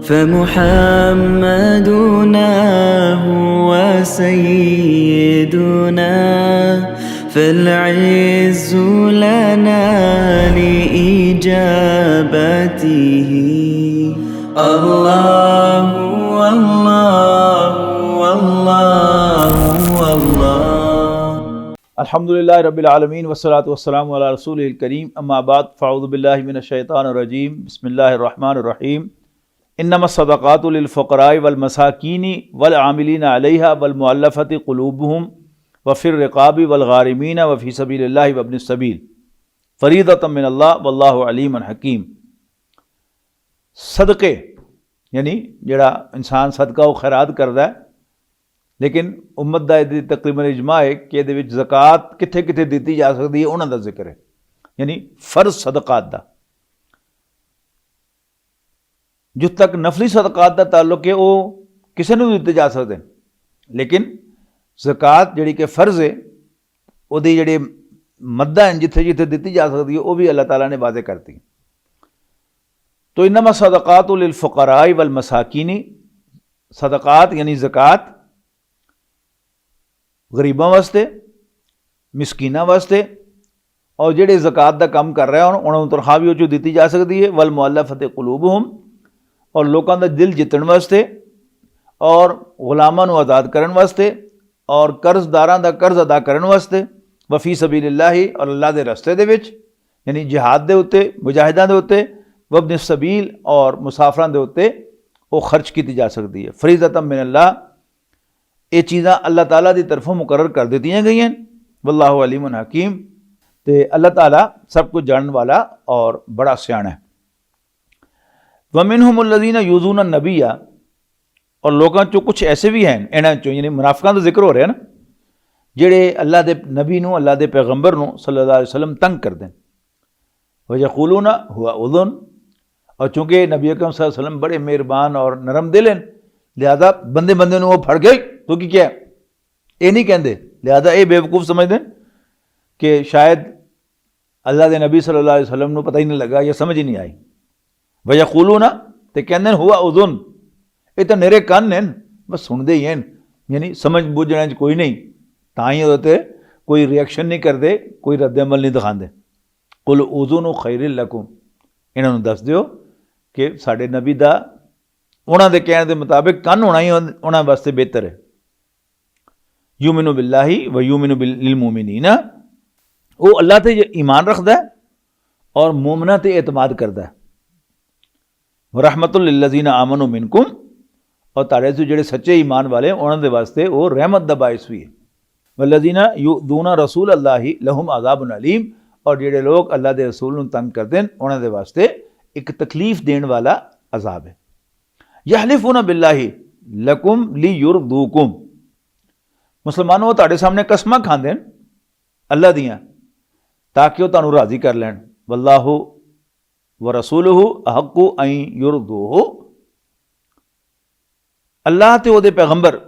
فمحمدنا هو سيدنا فالعز لنا لإجابته الله والله والله والله अल्हम्दुलिल्लाह रब्बिल आलमीन वस्सलातु वस्सलामु अला रसूलिल करीम अम्मा बाद फ़अऊज़ु बिल्लाहि मिनश शैतानिर रजीम बिस्मिल्लाहिर रहमानिर रहीम इन्नमस सदक़ातु लिल फ़ुक़राइ वल मसाकीनि वल आमिलीना अलैहा वल मुअल्लफ़ति क़ुलूबुहुम व फ़िर रिक़ाबि वल गारिमीना व फ़ी सबीलिल्लाहि व इब्निस सबील फ़रीदतम मिनल्लाह वल्लाहु अलीमुन हकीम। सदक़े यानी जिहड़ा इंसान सदका व खैरात करदा है, लेकिन उम्मत दा तकरीबन इजमा है कि ये ज़कात कित्थे कित्थे दी जा सकती है, उन्होंने जिक्र है, यानी फर्ज सदकात दा। जो तक नफली सदकात का ताल्लुक है वो किसी को दिते जा सकते हैं, लेकिन ज़कात जिहड़ी कि फर्ज है उहदी जिहड़ी मद्दा है जिथे जिथे दी जा सकती है वो भी अल्लाह ताला ने वादे करती है। तो इन्नमा सदकातु लिल फ़ुक़राइ वल मसाकीनी, सदकात यानी ज़कात गरीबां वास्ते, मिसकीनां वास्ते, और जिहड़े ज़कात का काम कर रहे हैं उन्होंने तनख्वाह भी उह दी जा सकती है। वल मुअल्लफ़ति क़ुलूबुहुम, और लोगों का दिल जितण वास्ते, और गुलामां नूं आज़ाद करन वास्ते, और कर्जदारां दा कर्ज अदा करन वास्ते, व फ़ी सबीलिल्लाहि, और अल्लाह दे रस्ते दे विच यानी जिहाद दे उत्ते, मुजाहिदां दे उत्ते, व इब्निस सबील, और मुसाफरां दे उत्ते वो खर्च की जा सकती है। फ़रीज़तम मिनल्लाह, ये चीज़ां अल्लाह ताला की तरफों मुकर्रर कर दी गई हैं। वल्लाहु अलीमुन हकीम, तो अल्लाह ताला सब कुछ जानने वाला और बड़ा सियाना है। वमिनहुमुल्लज़ीना यूज़ूना नबिया, और लोगों चो कुछ ऐसे भी हैं, इन्हां चो यानी मुनाफिकां दा जिक्र हो रहा है ना, जिहड़े अल्लाह दे नबी नूं, अल्लाह दे पैगंबर नूं सल्लल्लाहु अलैहि वसल्लम तंग करदे हैं। वयक़ूलूना हुवा उज़ुन, और चूँकि नबी अकरम सल्लल्लाहु अलैहि वसल्लम बड़े मेहरबान और नरम दिल हैं, लिहाजा बंदे बंदे नूं वो फड़ गए तो की क्या ये नहीं कहते, लिहाजा ये बेवकूफ़ समझते हैं कि शायद अल्लाह के नबी सल्लल्लाहु अलैहि वसल्लम को पता ही नहीं लगा या समझ ही नहीं आई। वयक़ूलूना, तो कहते हुआ उज़ुन, ये तो निरे कन हैं, बस सुनते ही हैं, यानी समझ बूझने कोई नहीं, ताई होते कोई रिएक्शन नहीं करते, कोई रद्द-ए-अमल नहीं दिखाते। कुल उज़ुनु खैरुल लकुम, इन्होंने दस दियो कि साडे नबी दा उन्होंने दे कहने के मुताबिक कन होना ही उन्होंने वास्ते बेहतर है। यूमिनु बिल्लाहि व यूमिनु बिल मोमिनीना, वो अल्लाह ते ईमान रखता है और मोमना ते एतमाद करता है। व रहमतुल लिल्लज़ीना आमनु मिनकुम, और तारे से जेडे सच्चे ईमान वाले उन्होंने वास्ते वो रहमत दा बाइस भी है। वल्लज़ीना युदूना रसूल अल्लाहि लहुम अज़ाबुन अलीम, और जेडे लोग अल्लाह के रसूल नूं तंग करते हैं उन्होंने वास्ते एक तकलीफ देने वाला अजाब है। यहलिफूना बिल्लाहि लकुम ली युरदूकुम, मुसलमानों वो तुहाडे सामने कसमां खांदे हैं अल्लाह दियां ताकि वो तुहानूं राज़ी कर लैण। वल्लाहु व रसूलुहु अहक्कु अन युरदूहु, अल्लाह ते उहदे पैगंबर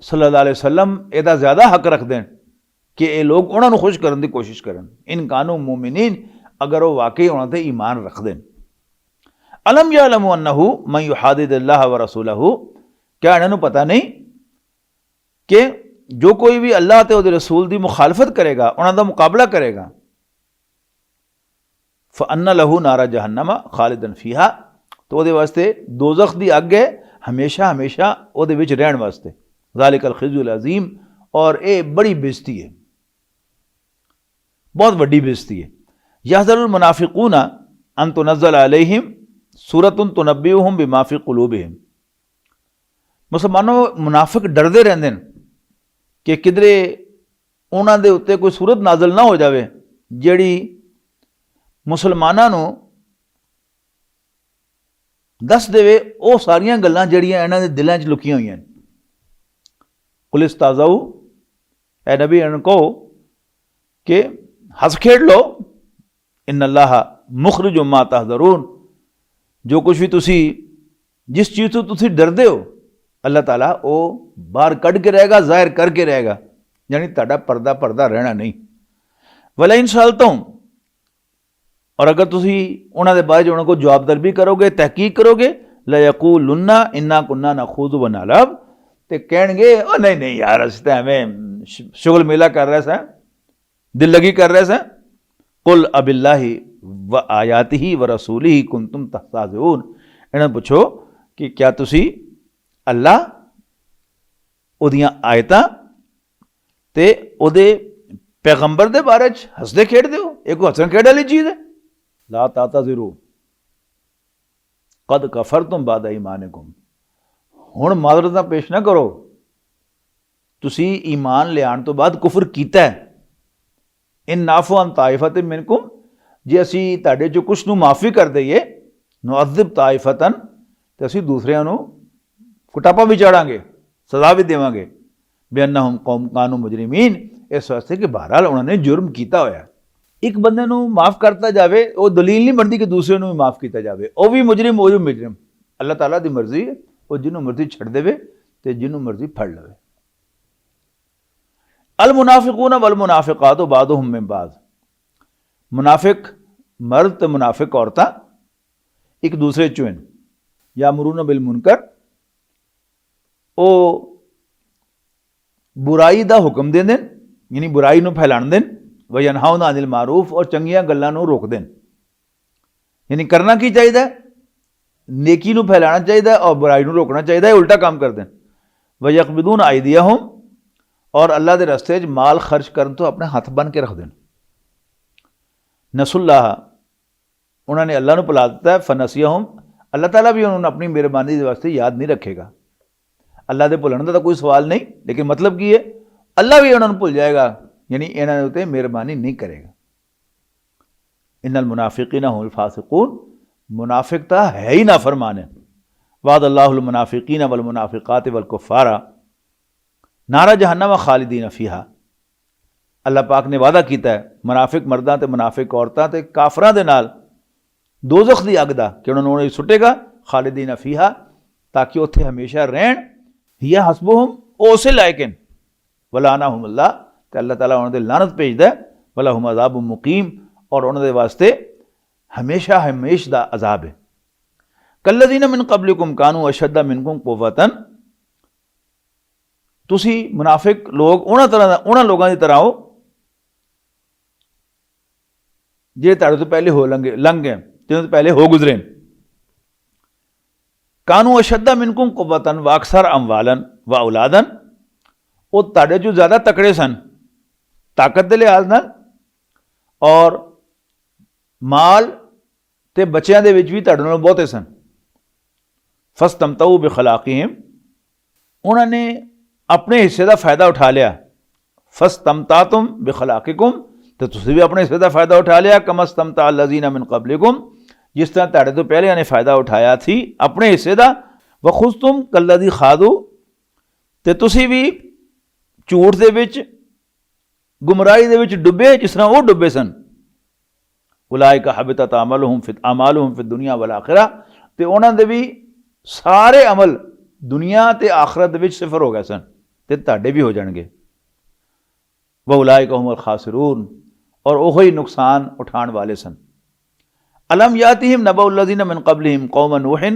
सल्लल्लाहु अलैहि वसल्लम इहदा ज़्यादा हक रखते हैं कि ये लोग उन्होंने खुश करने की कोशिश करन, इन कानू मोमिनीन, अगर वो वाकई उन्होंने ईमान रखते हैं। अलम यअलमु अन्नहु मन युहादिदिल्लाह व रसूलहु, क्या इन्होंने पता नहीं कि जो कोई भी अल्लाह ते उहदे रसूल की मुखालफत करेगा, उन्होंने मुकाबला करेगा, फ़अन्ना लहू नारा जहन्नमा खालिदन फीहा, तो उहदे वास्ते दोज़ख दी अग है हमेशा हमेशा उहदे विच रहण वास्ते। ज़ालिकल खिज़्युल अज़ीम, और ये बड़ी बेइज्जती है, बहुत वड्डी बेइज्जती है। यहज़रुल मुनाफ़िक़ूना अन तुनज़्ज़ल अलैहिम सूरतुन तुनब्बिउहुम बिमा फ़ी क़ुलूबिहिम, मुसलमानों मुनाफिक डरते रहते हैं कि किधरे उन्होंने उत्ते कोई सूरत नाजल ना हो जाए जिहड़ी मुसलमानों नूं दस देवे वो सारियां गल्लां जिहड़ियां इन्हां दे दिलां च लुकियां होईयां। कुल इस्ताज़ऊ, ए नबी इन्हां कहो कि हंस खेड लो, इन्नल्लाह मुखरिजुम मा तहज़रून, जो कुछ भी तुसी जिस चीज़ तो तुसी डरदे हो अल्लाह ताला वो बाहर कढ़ के रहेगा, जाहिर करके रहेगा, यानी तुहाडा पर्दा पर्दा रहना नहीं। वला इन सअलतहुम, और अगर तुसी उन्होंने बारे उन्होंने को जवाब तलबी करोगे, तहकीक करोगे, लयकूलुन्ना इन्ना कुन्ना नखूदु व नलअब, ते कहणगे ओ नहीं नहीं यार असीं तां एवें शुगल मेला कर रहे सां, दिल लगी कर रहे सां। कुल अबिल्लाहि व आयातिही व रसूलिही कुंतुम तस्ताज़िऊन, इन्हां पुछो कि क्या तुसी अल्लाह उहदियां आयतां ते उहदे पैगंबर दे बारे च हसदे खेडदे हो? ये कोई हसन खेड वाली चीज़ है? ला तातज़िरू कद कफरतुम बाद ईमानिकुम, हुण माजरतां पेश ना करो, तुसी ईमान लियाण तो बाद कुफर कीता है। इन नाफो अन ताइफतिन मिनकुम, जे असी तुहाडे चों कुछ नूं माफ़ी कर दईए, नुअज़िब ताइफतन, ते असी दूसरियां नूं कुटापा भी चाड़ांगे, सज़ा भी देवांगे। बेअन्नहुम कौम कानू मुजरिमीन, इस वास्ते कि बहरहाल उन्होंने जुर्म किया होया। एक बंदे नूं माफ़ करता जाए वो दलील नहीं बनती कि दूसरे नूं भी माफ़ किया जाए, वह भी मुजरिम वो भी मुजरिम। अल्लाह ताला की मर्जी है, वो जिन्हों मर्जी छड़ देवे ते जिन्हों मर्जी फड़ लवे। अल मुनाफिकून वल मुनाफिकात बादुहुम मिन बाज़, मुनाफिक मर्द ते मुनाफिक औरतां एक दूसरे चों हन। यामुरून बिल मुनकर, वो बुराई का हुक्म देंदे, यानी बुराई नूं फैलाण देन, व यनहाउना अनिल मारूफ, और चंगियां गल्लां नूं रोक देन। यानी करना की चाहिए? नेकी नूं फैलाना चाहिए और बुराई नूं रोकना चाहिए, उल्टा काम कर देन। व यक़बिदून आइदियहुम, और अल्लाह के रस्ते माल खर्च करन तो अपने हथ बन के रख देन। नसुल्लाह, उन्होंने अल्लाह नूं भुला दिता है। फनसियहुम, अल्लाह ताला भी उन्होंने अपनी मेहरबानी के वास्ते याद नहीं रखेगा। अल्लाह के भुलण का तो कोई सवाल नहीं, लेकिन मतलब की है अल्लाह भी उन्होंने भुल जाएगा, यानी इन्होंने उत्ते मेहरबानी नहीं करेगा। इन्नल मुनाफिकीन हुमुल फासिकून, मुनाफिक तो है ही नाफरमान है। वाद अल्लाहुल मुनाफिकीन वल मुनाफिकात वल कुफ़ारा नारा जहन्नम खालिदीन फीहा, अल्लाह पाक ने वादा किया है मुनाफिक मर्दां ते मुनाफिक औरतां ते काफरां दे नाल दोज़ख दी अग दा कि उन्होंने सुटेगा खालिदीन फीहा, ताकि उत्थे हमेशा रहन। हिया हसबुहुम, ओ उसे लायक हैं। वलानहुमुल्लाह, ते अल्लाह ताला उन्होंने लानत भेजदा है। वलहुम अज़ाबुम मुकीम, और उन्होंने वास्ते हमेशा हमेश दा अजाब है। कल्लज़ीना मिन क़ब्लिकुम कानू अशद्दा मिनकुम क़ुव्वतन, तुसी मुनाफिक लोग उन्हां लोगों की तरह हो जे तुहाडे तो पहले हो लंघ गए, जिन्होंने तो पहले हो गुजरे। कानू अशद्दा मिनकुम क़ुव्वतन व अक्सर अमवालन व औलादन, वो तुहाडे चों ज़्यादा तकड़े सन ताकत के लिहाज नाल, और माल ते बच्चों के भी तुहाडे नालों बहुते सन। फस्तमतऊ बिखलाक़िहिम, उन्होंने अपने हिस्से का फायदा उठा लिया। फस्तमतातुम बिखलाक़िकुम, तो तुसीं भी अपने हिस्से का फायदा उठा लिया। कमस्तमता अल्लज़ीना मिन क़ब्लिकुम, जिस तरह तुहाडे तो पहले ने फायदा उठाया थी अपने हिस्से का। वखुस्तुम कल्लज़ी खादू, ते तुसीं भी झूठ दे विच गुमराही दे विच डुबे जिस तरह वो डुबे सन। उलाइका हबितत अमालुहुम फिद दुनिया वल आखिरा, ते उन्हां दे भी सारे अमल दुनिया ते आखरत दे विच सिफर हो गए सन, ते तुहाडे भी हो जाणगे। व उलाइका हुमुल खासिरून, और ओही नुकसान उठाण वाले सन। अलम यातिहिम नबउल्लज़ीना मिन क़ब्लिहिम कौम नूहिन,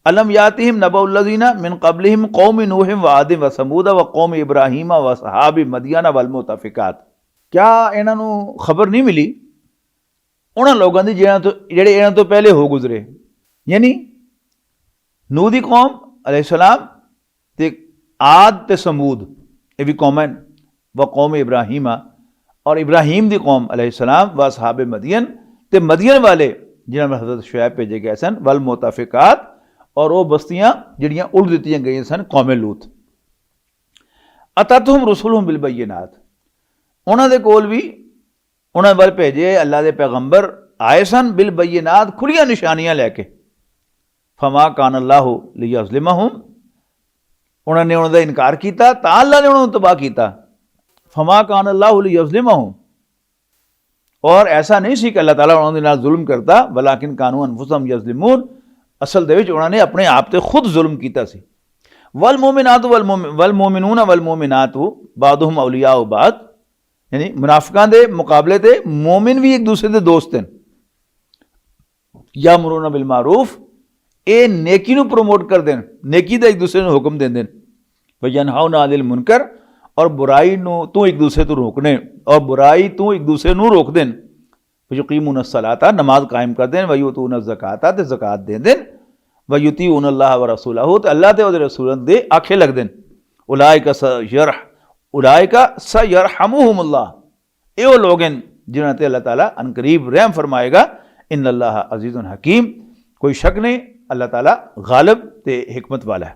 अलम यातिहिम नबउल्लज़ीना मिन क़ब्लिहिम कौम नूहिन व आदिम व समूद व कौम इब्राहीम व असहाबी मदियन वल मुतफ़िकात, क्या इन्हां नूं खबर नहीं मिली उन्हां लोगों की जिहड़े इन्हां तो पहले हो गुजरे। यानी नूह दी कौम अलैहिस्सलाम ते आद ते समूद, ये भी कौमें, व कौम इब्राहीम, और इब्राहीम दी कौम अलैहिस्सलाम, व असहाब मदियन, ते मदियन वाले जिन्हां में हज़रत शुएब भेजे गए सन, वल मुतफ़िकात, और वो बस्तियां जिहड़ियां उड़ दित्तियां गई सन कौम लूत। अततहुम रुसुलुहुम बिल बय्यिनात, उन्हां दे कोल भी उन्हां वल भेजे अल्लाह दे पैगंबर आए सन, बिल बय्यिनात, खुलियां निशानियां लैके। फमा कान अल्लाहु लियज़लिमहुम, उन्होंने उन्होंने इनकार किया तो अल्लाह ने उन्होंने तबाह किया। फमा कान अल्लाहु लियज़लिमहुम, और ऐसा नहीं सी कि अल्लाह ताला उन्होंने नाल जुल्म करता, वलाकिन कानू अनफुसहुम यज़लिमून, असल दे विच उन्होंने अपने आप ते खुद जुल्म किया सी। वल मोमिनातु वल मोमिनून वल मोमिनातु बादुहुम औलियाउ बाद, यानी मुनाफिकां दे मुकाबले ते मोमिन भी एक दूसरे के दोस्त हैं। यामुरून बिल मारूफ, ਇਹ नेकी ਨੂੰ ਪ੍ਰਮੋਟ ਕਰਦੇ ਨੇ, नेकी ਦਾ ਇੱਕ ਦੂਸਰੇ ਨੂੰ ਹੁਕਮ ਦਿੰਦੇ ਨੇ। ਵਯਨਹਾਉਨਾ ਅਨਿਲ ਮੁਨਕਰ, ਔਰ ਬੁਰਾਈ ਨੂੰ ਤੂੰ ਇੱਕ ਦੂਸਰੇ ਤੋਂ ਰੋਕਣੇ, ਔਰ ਬੁਰਾਈ ਤੂੰ ਇੱਕ ਦੂਸਰੇ ਨੂੰ ਰੋਕਦੇ ਨੇ। ਵਯੁਕੀਮੂਨ ਸਲਾਤਾ, ਨਮਾਜ਼ ਕਾਇਮ ਕਰਦੇ ਨੇ। ਵਯੂਤੂਨ ਜ਼ਕਾਤਾ, ਤੇ ਜ਼ਕਾਤ ਦਿੰਦੇ ਨੇ। ਵਯੁਤੀਊਨ ਅੱਲਾਹ व रसूलहू, ਤੇ ਅੱਲਾਹ ਤੇ ਉਹਦੇ ਰਸੂਲ ਦੇ ਆਖੇ ਲੱਗਦੇ ਨੇ। ਉਲਾਇਕਾ ਸਯਰਹਮੁਹੁਮੁल्लाह, ਇਹ ਉਹ ਲੋग हैं जिन्होंने ते अल्लाह ताला अनकरीब रहम फरमाएगा। इन्न अल्लाह अजीज़ुन हकीम, कोई शक नहीं अल्लाह ताला गालिब ते हिकमत वाला है।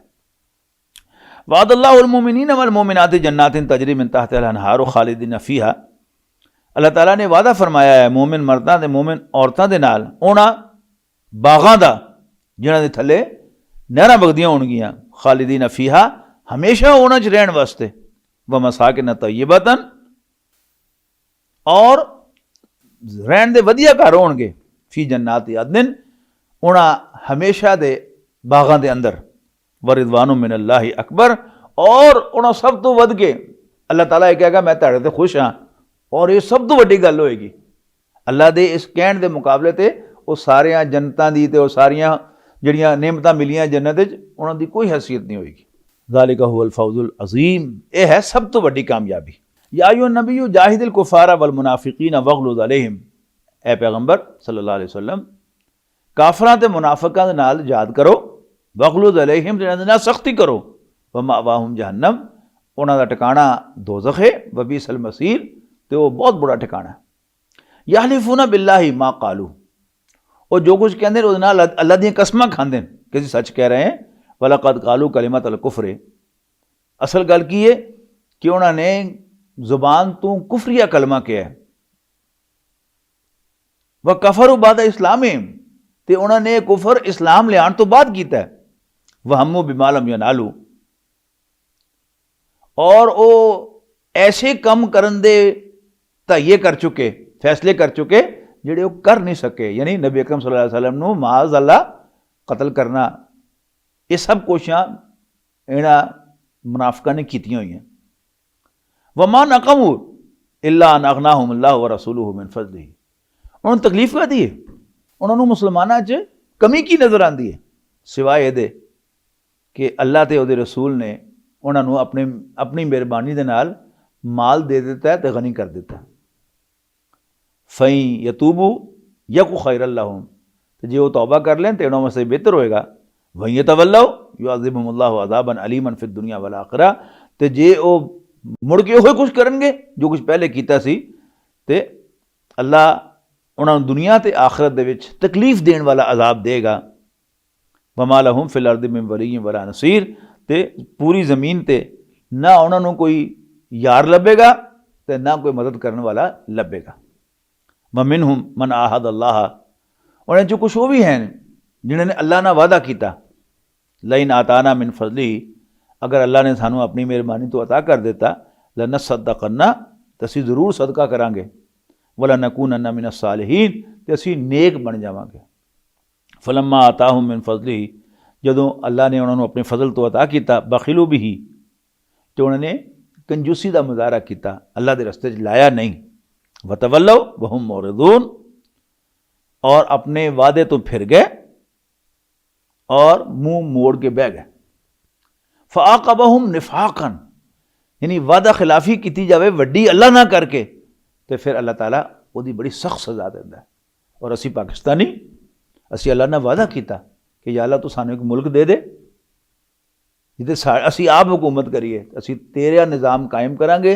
वादल्लाहुल मुमिनीन वल मुमिनाति जन्नातिन तजरी मिन तहतिहा अल-अनहार खालिदीन फीहा, अल्लाह ताला ने वादा फरमाया है मोमिन मर्दां ते मोमिन औरतां दे नाल ਉਹਨਾਂ ਬਾਗਾਂ ਦਾ ਜਿਨ੍ਹਾਂ ਦੇ ਥੱਲੇ ਨਹਿਰਾਂ ਵਗਦੀਆਂ ਹੋਣਗੀਆਂ। ਖਾਲਿਦੀਨ ਫੀਹਾ, ਹਮੇਸ਼ਾ ਉਹਨਾਂ 'ਚ ਰਹਿਣ ਵਾਸਤੇ। व मसाकिन तय्यबतन, और रहन दे वधिया घर होणगे। फी जन्नात अदन, उन्हां हमेशा दे बागां दे अंदर। व रिदवानु मिनल्लाहि अकबर, और उन्हां सब तो वध के अल्लाह ताला ये कहेगा मैं तुहाडे ते खुश हाँ। और ये सब तो वड्डी गल होएगी अल्लाह दे इस कहण दे मुकाबले ते वो सारियां जन्नतां दी ते वो सारियां जिहड़ियां नेमतां मिलियां जन्नत विच, उन्हां दी कोई हैसियत नहीं होएगी। ज़ालिका हुवल फौजुल अज़ीम, ये है सब तो बड़ी कामयाबी। या अय्युहन नबिय्यु जाहिदिल कुफ़ारा वल मुनाफिकीन वग़लुज़ अलैहिम, ए पैगंबर सल्लल्लाहु अलैहि वसल्लम काफरां ते मुनाफिकां दे नाल जिहाद करो। वग़लुज़ अलैहिम, जिन्हां दे नाल सख्ती करो। व मअवाहुम जहन्नम, उन्हां दा ठिकाना दोज़ख है। व बिसल मसीर, ते वो बहुत बुरा ठिकाना है। यहलिफूना बिल्लाहि मा क़ालू, और जो कुछ कहंदे ने उहदे नाल अल्लाह दी कसमां खांदे ने कि असीं सच कह रहे हैं। वलक़द क़ालू कलिमत अल कुफ़्र, असल गल की है कि उन्होंने जुबान तो कुफरिया कलमा किया है। वह कफर बाद इस्लाम, ते उन्होंने कुफर इस्लाम लियान तो बाद किया है। वह हमू बिमालम यनालू, और वो ऐसे कम करन दे तय्ये कर चुके, फैसले कर चुके जिहड़े वो कर नहीं सके। यानी नबी अकरम सल्लल्लाहु अलैहि वसल्लम नूं माज़ अल्लाह कतल करना, ये सब कोशिशां इन्हां मुनाफिकां ने कीतियां हुई हैं। वमा नक़मू इल्ला अन अग़नाहुम अल्लाहु व रसूलुहु मिन फ़ज़लिही, उन्होंने तकलीफ काहदी है, उन्होंने मुसलमानां च कमी की नज़र आती है, सिवाय इहदे कि अल्लाह ते उहदे रसूल ने उन्होंने अपनी मेहरबानी दे नाल माल दे दिता है ते गनी कर दिता। फ़ई यतूबू यकु खैरल लहुम, तो जे वो तौबा कर लें तो इन्हों में से बेहतर होएगा। वहीं तवल्लौ युअज़िबहुमुल्लाहु अज़ाबन अलीमन फिद दुनिया वल आखिरा, ते जे वो मुड़ के होए कुछ करनगे जो कुछ पहले कीता सी, ते अल्लाह उन्होंने दुनिया ते आखिरत दे विच तकलीफ देने वाला अजाब देगा। वमा लहुम फिल अर्दि मिन वलिय्यिन वला नसीर, ते पूरी ज़मीन ते ना उन्होंने कोई यार लभेगा ते ना कोई मदद करने वाला लभेगा। वमिनहुम मन आहद अल्लाह, उन्हें जो कुछ वो भी हैं जिन्होंने अल्लाह ना वादा किया। लइन आताना मिन फजली, अगर अल्लाह ने सानू अपनी मेहरबानी तो अता कर देता, लनसद्दक़न्ना, तो असीं जरूर सदका करांगे। वला नकूनन्ना मिनस सालिहीन, ते असीं नेक बन जावांगे। फलम्मा आताहुम मिन फजली, जदों अल्लाह ने उन्होंने अपने फजल तो अता किया। बखिलू बिही, तो उन्होंने कंजूसी का मुजाहरा किया, अल्लाह के रस्ते च लाया नहीं। वतवल्लौ वहुम मुरिदून, और अपने वादे तो फिर गए और मुंह मोड़ के बह गए। फ़अक़बहुम निफ़ाक़न, यानी वादा खिलाफी की जाए वड्डी अल्लाह ना करके, तो फिर अल्लाह ताला उसकी बड़ी सख्त सज़ा देता है। और असी पाकिस्तानी, असी अल्लाह ने वादा किया कि या अल्लाह तू सानू एक मुल्क दे दे जिते असी आप हुकूमत करिए, असी तेरा निज़ाम कायम करांगे,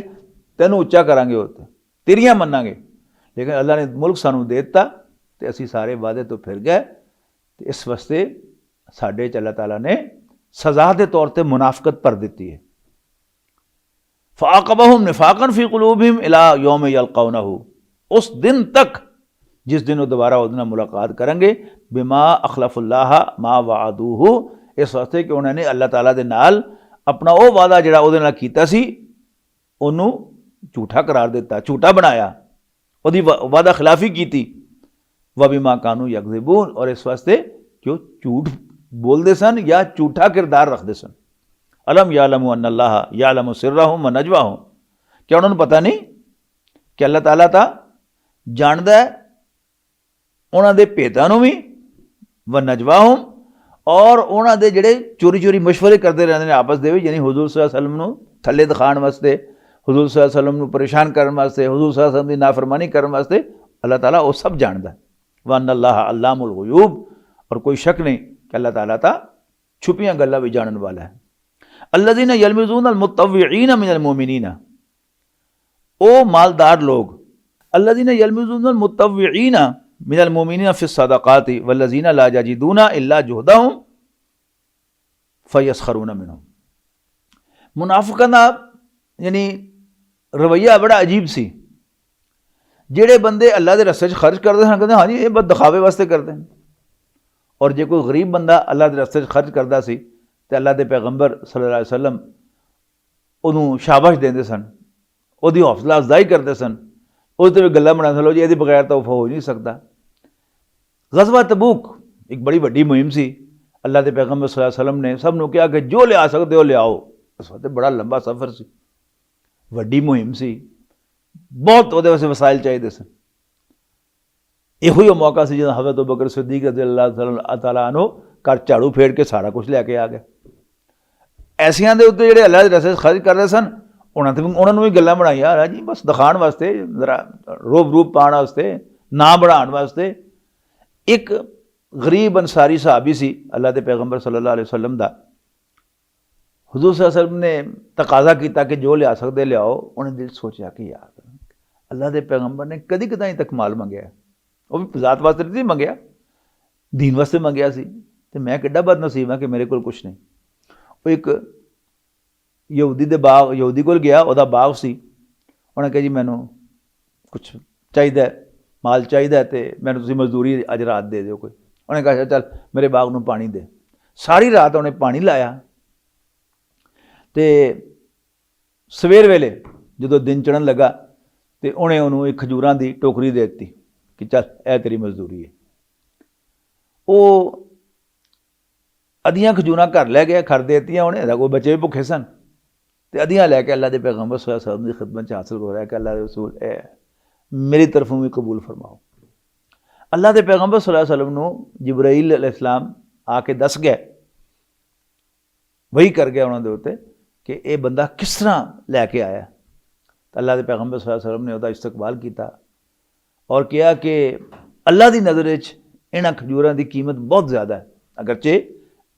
तेनू उच्चा करांगे, उत्ते तेरियां मन्नांगे। लेकिन अल्लाह ने मुल्क सानू दे दिता, तो असी सारे वादे तो फिर गए। तो इस वास्ते साडे च अल्लाह ताला ने सज़ा के तौर पर मुनाफिकत भर दी है। फ़अक़बहुम निफ़ाक़न फ़ी क़ुलूबिहिम इला यौम यल्क़ौनहु, उस दिन तक जिस दिन वो दोबारा उस दिन मुलाकात करेंगे। बिमा अखलफ़ुल्लाह मा वादूहु, इस वास्ते कि उन्होंने अल्लाह ताला दे नाल अपना वो वादा जिहड़ा उहदे नाल कीता सी उन्हों झूठा करार दिता, झूठा बनाया, उहदी वादा खिलाफी की। व बिमा कानू यकज़िबून, और इस वास्ते कि वो झूठ बोलते सन या झूठा किरदार रखते सन। अलम यालमु अन्नल्लाह यालमु सिर्रहुम व नजवाहुम, क्या उन्होंने पता नहीं कि अल्लाह ताला ता जानदा है उन्हां दे भेदां नूं भी, व नजवाहुम, ਔਰ ਉਹਨਾਂ ਦੇ ਜਿਹੜੇ ਚੋਰੀ ਚੋਰੀ ਮਸ਼ਵਰੇ ਕਰਦੇ ਰਹਿੰਦੇ ਨੇ ਆਪਸ ਦੇ ਵਿੱਚ, ਯਾਨੀ ਹੁਜ਼ੂਰ ਸੱਲੱਲਾਹੁ ਅਲੈहि ਵਸੱਲਮ ਨੂੰ ਥੱਲੇ ਦਿਖਾਉਣ ਵਾਸਤੇ, ਹੁਜ਼ੂਰ ਸੱਲੱਲਾਹੁ ਅਲੈहि ਵਸੱਲਮ ਨੂੰ ਪਰੇਸ਼ਾਨ ਕਰਨ ਵਾਸਤੇ, ਹੁਜ਼ੂਰ ਸੱਲੱਲਾਹੁ ਅਲੈहि ਵਸੱਲਮ ਦੀ ਨਾਫਰਮਾਨੀ ਕਰਨ ਵਾਸਤੇ, ਅੱਲਾਹ ਤਾਲਾ ਉਹ ਸਭ ਜਾਣਦਾ। ਵਨ ਅੱਲਾਹ ਅੱਲਾमुल ग़ुयूब, और कोई शक नहीं कि अल्लाह ताला ता छुपियाँ गल्लां भी जानने वाला है। अल्लज़ीना यल्मिज़ून अल-मुतव्विईन मिनल मुमिनीन, ओ मालदार लोग, अल्लज़ीना यल्मिज़ून अल-मुतव्विईन मिनल मुमिनीन फ़िस सदक़ाति वल्लज़ीना ला यजिदूना इल्ला जुहदहुम फ़यस्ख़रून मिनहुम। मुनाफिकां दा यानी रवैया बड़ा अजीब सी। ਜਿਹੜੇ ਬੰਦੇ ਅੱਲਾ ਦੇ ਰਸਤੇ 'ਚ ਖਰਚ ਕਰਦੇ ਹਨ, ਕਹਿੰਦੇ ਹਾਂਜੀ ਇਹ ਬਸ ਦਿਖਾਵੇ ਵਾਸਤੇ ਕਰਦੇ ਨੇ। ਔਰ ਜੇ ਕੋਈ ਗਰੀਬ ਬੰਦਾ ਅੱਲਾ ਦੇ ਰਸਤੇ 'ਚ ਖਰਚ ਕਰਦਾ ਸੀ ਤੇ ਅੱਲਾ ਦੇ ਪੈਗੰਬਰ ਸੱਲੱਲਾਹੁ ਅਲੈहि ਵਸੱਲਮ ਉਹਨੂੰ ਸ਼ਾਬਾਸ਼ ਦਿੰਦੇ ਸਨ, ਉਹਦੀ ਹੌਸਲਾ ਅਫਜ਼ਾਈ ਕਰਦੇ ਸਨ, ਉਹਦੇ 'ਤੇ ਵੀ ਗੱਲਾਂ ਬਣਾਉਂਦੇ ਸਨ, ਲਓ ਜੀ ਇਹਦੇ ਬਗੈਰ ਤਾਂ ਵਫਾ ਹੋ ਨਹੀਂ ਸਕਦਾ। ਗਜ਼ਵਾ ਤਬੂਕ ਇੱਕ ਬੜੀ ਵੱਡੀ ਮੁਹਿੰਮ ਸੀ। ਅੱਲਾ ਦੇ ਪੈਗੰਬਰ ਸੱਲੱਲਾਹੁ ਅਲੈहि ਵਸੱਲਮ ਨੇ ਸਭ ਨੂੰ ਕਿਹਾ ਕਿ ਜੋ ਲਿਆ ਸਕਦੇ ਹੋ ਲਿਆਓ। ਇਸ ਵਕਤ ਬੜਾ ਲੰਬਾ ਸਫ਼ਰ ਸੀ, ਵੱਡੀ ਮੁਹਿੰਮ ਸੀ, ਬਹੁਤ ਉਹਦੇ ਵਾਸਤੇ ਵਸਾਇਲ ਚਾਹੀਦੇ ਸਨ। ਇਹੋ ਹੀ ਉਹ ਮੌਕਾ ਸੀ ਜਦੋਂ ਹਜ਼ਰਤ ਅਬੂ ਬਕਰ ਸਿੱਦੀਕ ਰਜ਼ੀਅੱਲਾਹੁ ਤਾਲਾ ਅਨਹੁ ਘਰ ਝਾੜੂ ਫੇਰ ਕੇ ਸਾਰਾ ਕੁਝ ਲੈ ਕੇ ਆ ਗਏ। ਐਸਿਆਂ ਦੇ ਉੱਤੇ ਜਿਹੜੇ ਅੱਲਾ ਦੇ ਰਸਤੇ 'ਚ ਖਰਚ ਕਰਦੇ ਸਨ, ਉਹਨਾਂ ਨੂੰ ਵੀ ਗੱਲਾਂ ਬਣਾਈਆਂ ਰਾਜੀ ਬਸ ਦਿਖਾਉਣ ਵਾਸਤੇ, ਜ਼ਰਾ ਰੂਪ ਪਾਉਣ ਵਾਸਤੇ, ਨਾਂ ਬਣਾਉਣ ਵਾਸਤੇ। ਇੱਕ ਗਰੀਬ ਅੰਸਾਰੀ ਸਹਾਬੀ ਸੀ ਅੱਲਾ ਦੇ ਪੈਗੰਬਰ ਸੱਲੱਲਾਹੁ ਅਲੈहि ਵਸੱਲਮ ਦਾ। हुज़ूर सल्लल्लाहु अलैहि वसल्लम ने तकाज़ा किया कि जो लिया सकते लियाओ। उन्हें दिल सोचा कि यार अल्लाह के पैगंबर ने कदी कदाई तक माल मंगया, वो भी ज़ात वास्ते नहीं मंगया, दीन वास्ते मंगया सी। ते मैं किड्डा बदनसीब हाँ कि मेरे कोल कुछ नहीं। वो एक यहूदी दे बाग, यहूदी कोल गया, वह बाग सी। उन्हें कहा जी मैनू कुछ चाहिए, माल चाहिए, तो मैनू तुसीं मजदूरी अज रात दे दिओ कोई। उन्हें कहा चल मेरे बाग नूं पानी दे। सारी रात उन्हें पानी लाया तो सवेर वेले जो दिन चढ़न लगा तो उन्हें उन्होंने एक खजूरां की टोकरी दे दी कि चल ए तेरी मजदूरी है। वो अद्धियां खजूरां घर लै गया, खर देतियां उन्हें, कोई बच्चे भी भुखे सन, तो अद्धियां लैके अल्लाह के पैगंबर सल्लल्लाहु अलैहि वसल्लम की खिदमत च हासिल हो रहा है कि अल्लाह के रसूल ए मेरी तरफों भी कबूल फरमाओ। अल्लाह के पैगंबर सल्लल्लाहु अलैहि वसल्लम को जिब्राईल अलैहिस्सलाम आके दस गए, वही कर गया उन्होंने उत्ते कि यह बंदा किस तरह लैके आया। तो अल्लाह के पैगंबर सल्लल्लाहु अलैहि वसल्लम ने उसका इस्तकबाल किया और कहा कि अल्लाह की नज़र इन्हां खजूरां की कीमत बहुत ज़्यादा है, अगरचे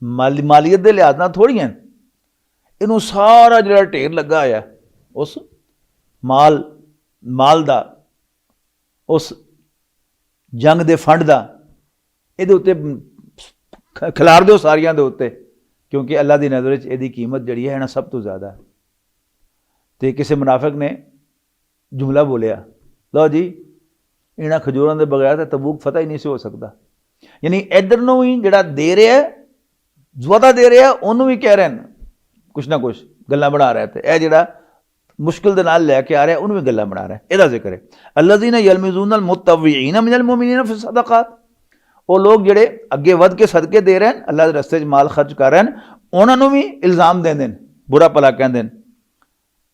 मालीयत के लिहाज नाल थोड़ी हैं। इनू सारा जो ढेर लगा है उस माल का, उस जंग के फंड का, ये उत्ते खिलार दो सारियां दे उत्ते, क्योंकि अल्लाह की नज़र इसकी कीमत जी है ना सब तो ज़्यादा है। तो किसी मुनाफिक ने जुमला बोलिया, लो जी इन्हां खजूरों के बगैर तो तबूक फतह ही नहीं से हो सकता। यानी इधर नूं भी जिहड़ा दे रहा है, ज़्यादा दे रहा है, उन्होंने भी कह रहे हैं कुछ ना कुछ गल्लां बना रहा है, तो यह जिहड़ा मुश्किल दे नाल लैके आ रहा है उन्होंने भी गल्लां बना रहा है। इहदा जिक्र है अल्लज़ीना यल्मिज़ूनल मुतव्विईन मिनल मुमिनीन फ़िस सदक़ात। वो लोग जोड़े अगे वध के सदके दे रहे हैं, अल्लाह के रस्ते माल खर्च कर रहे हैं, उन्होंने भी इल्ज़ाम देंदे ने, बुरा भला कहते हैं।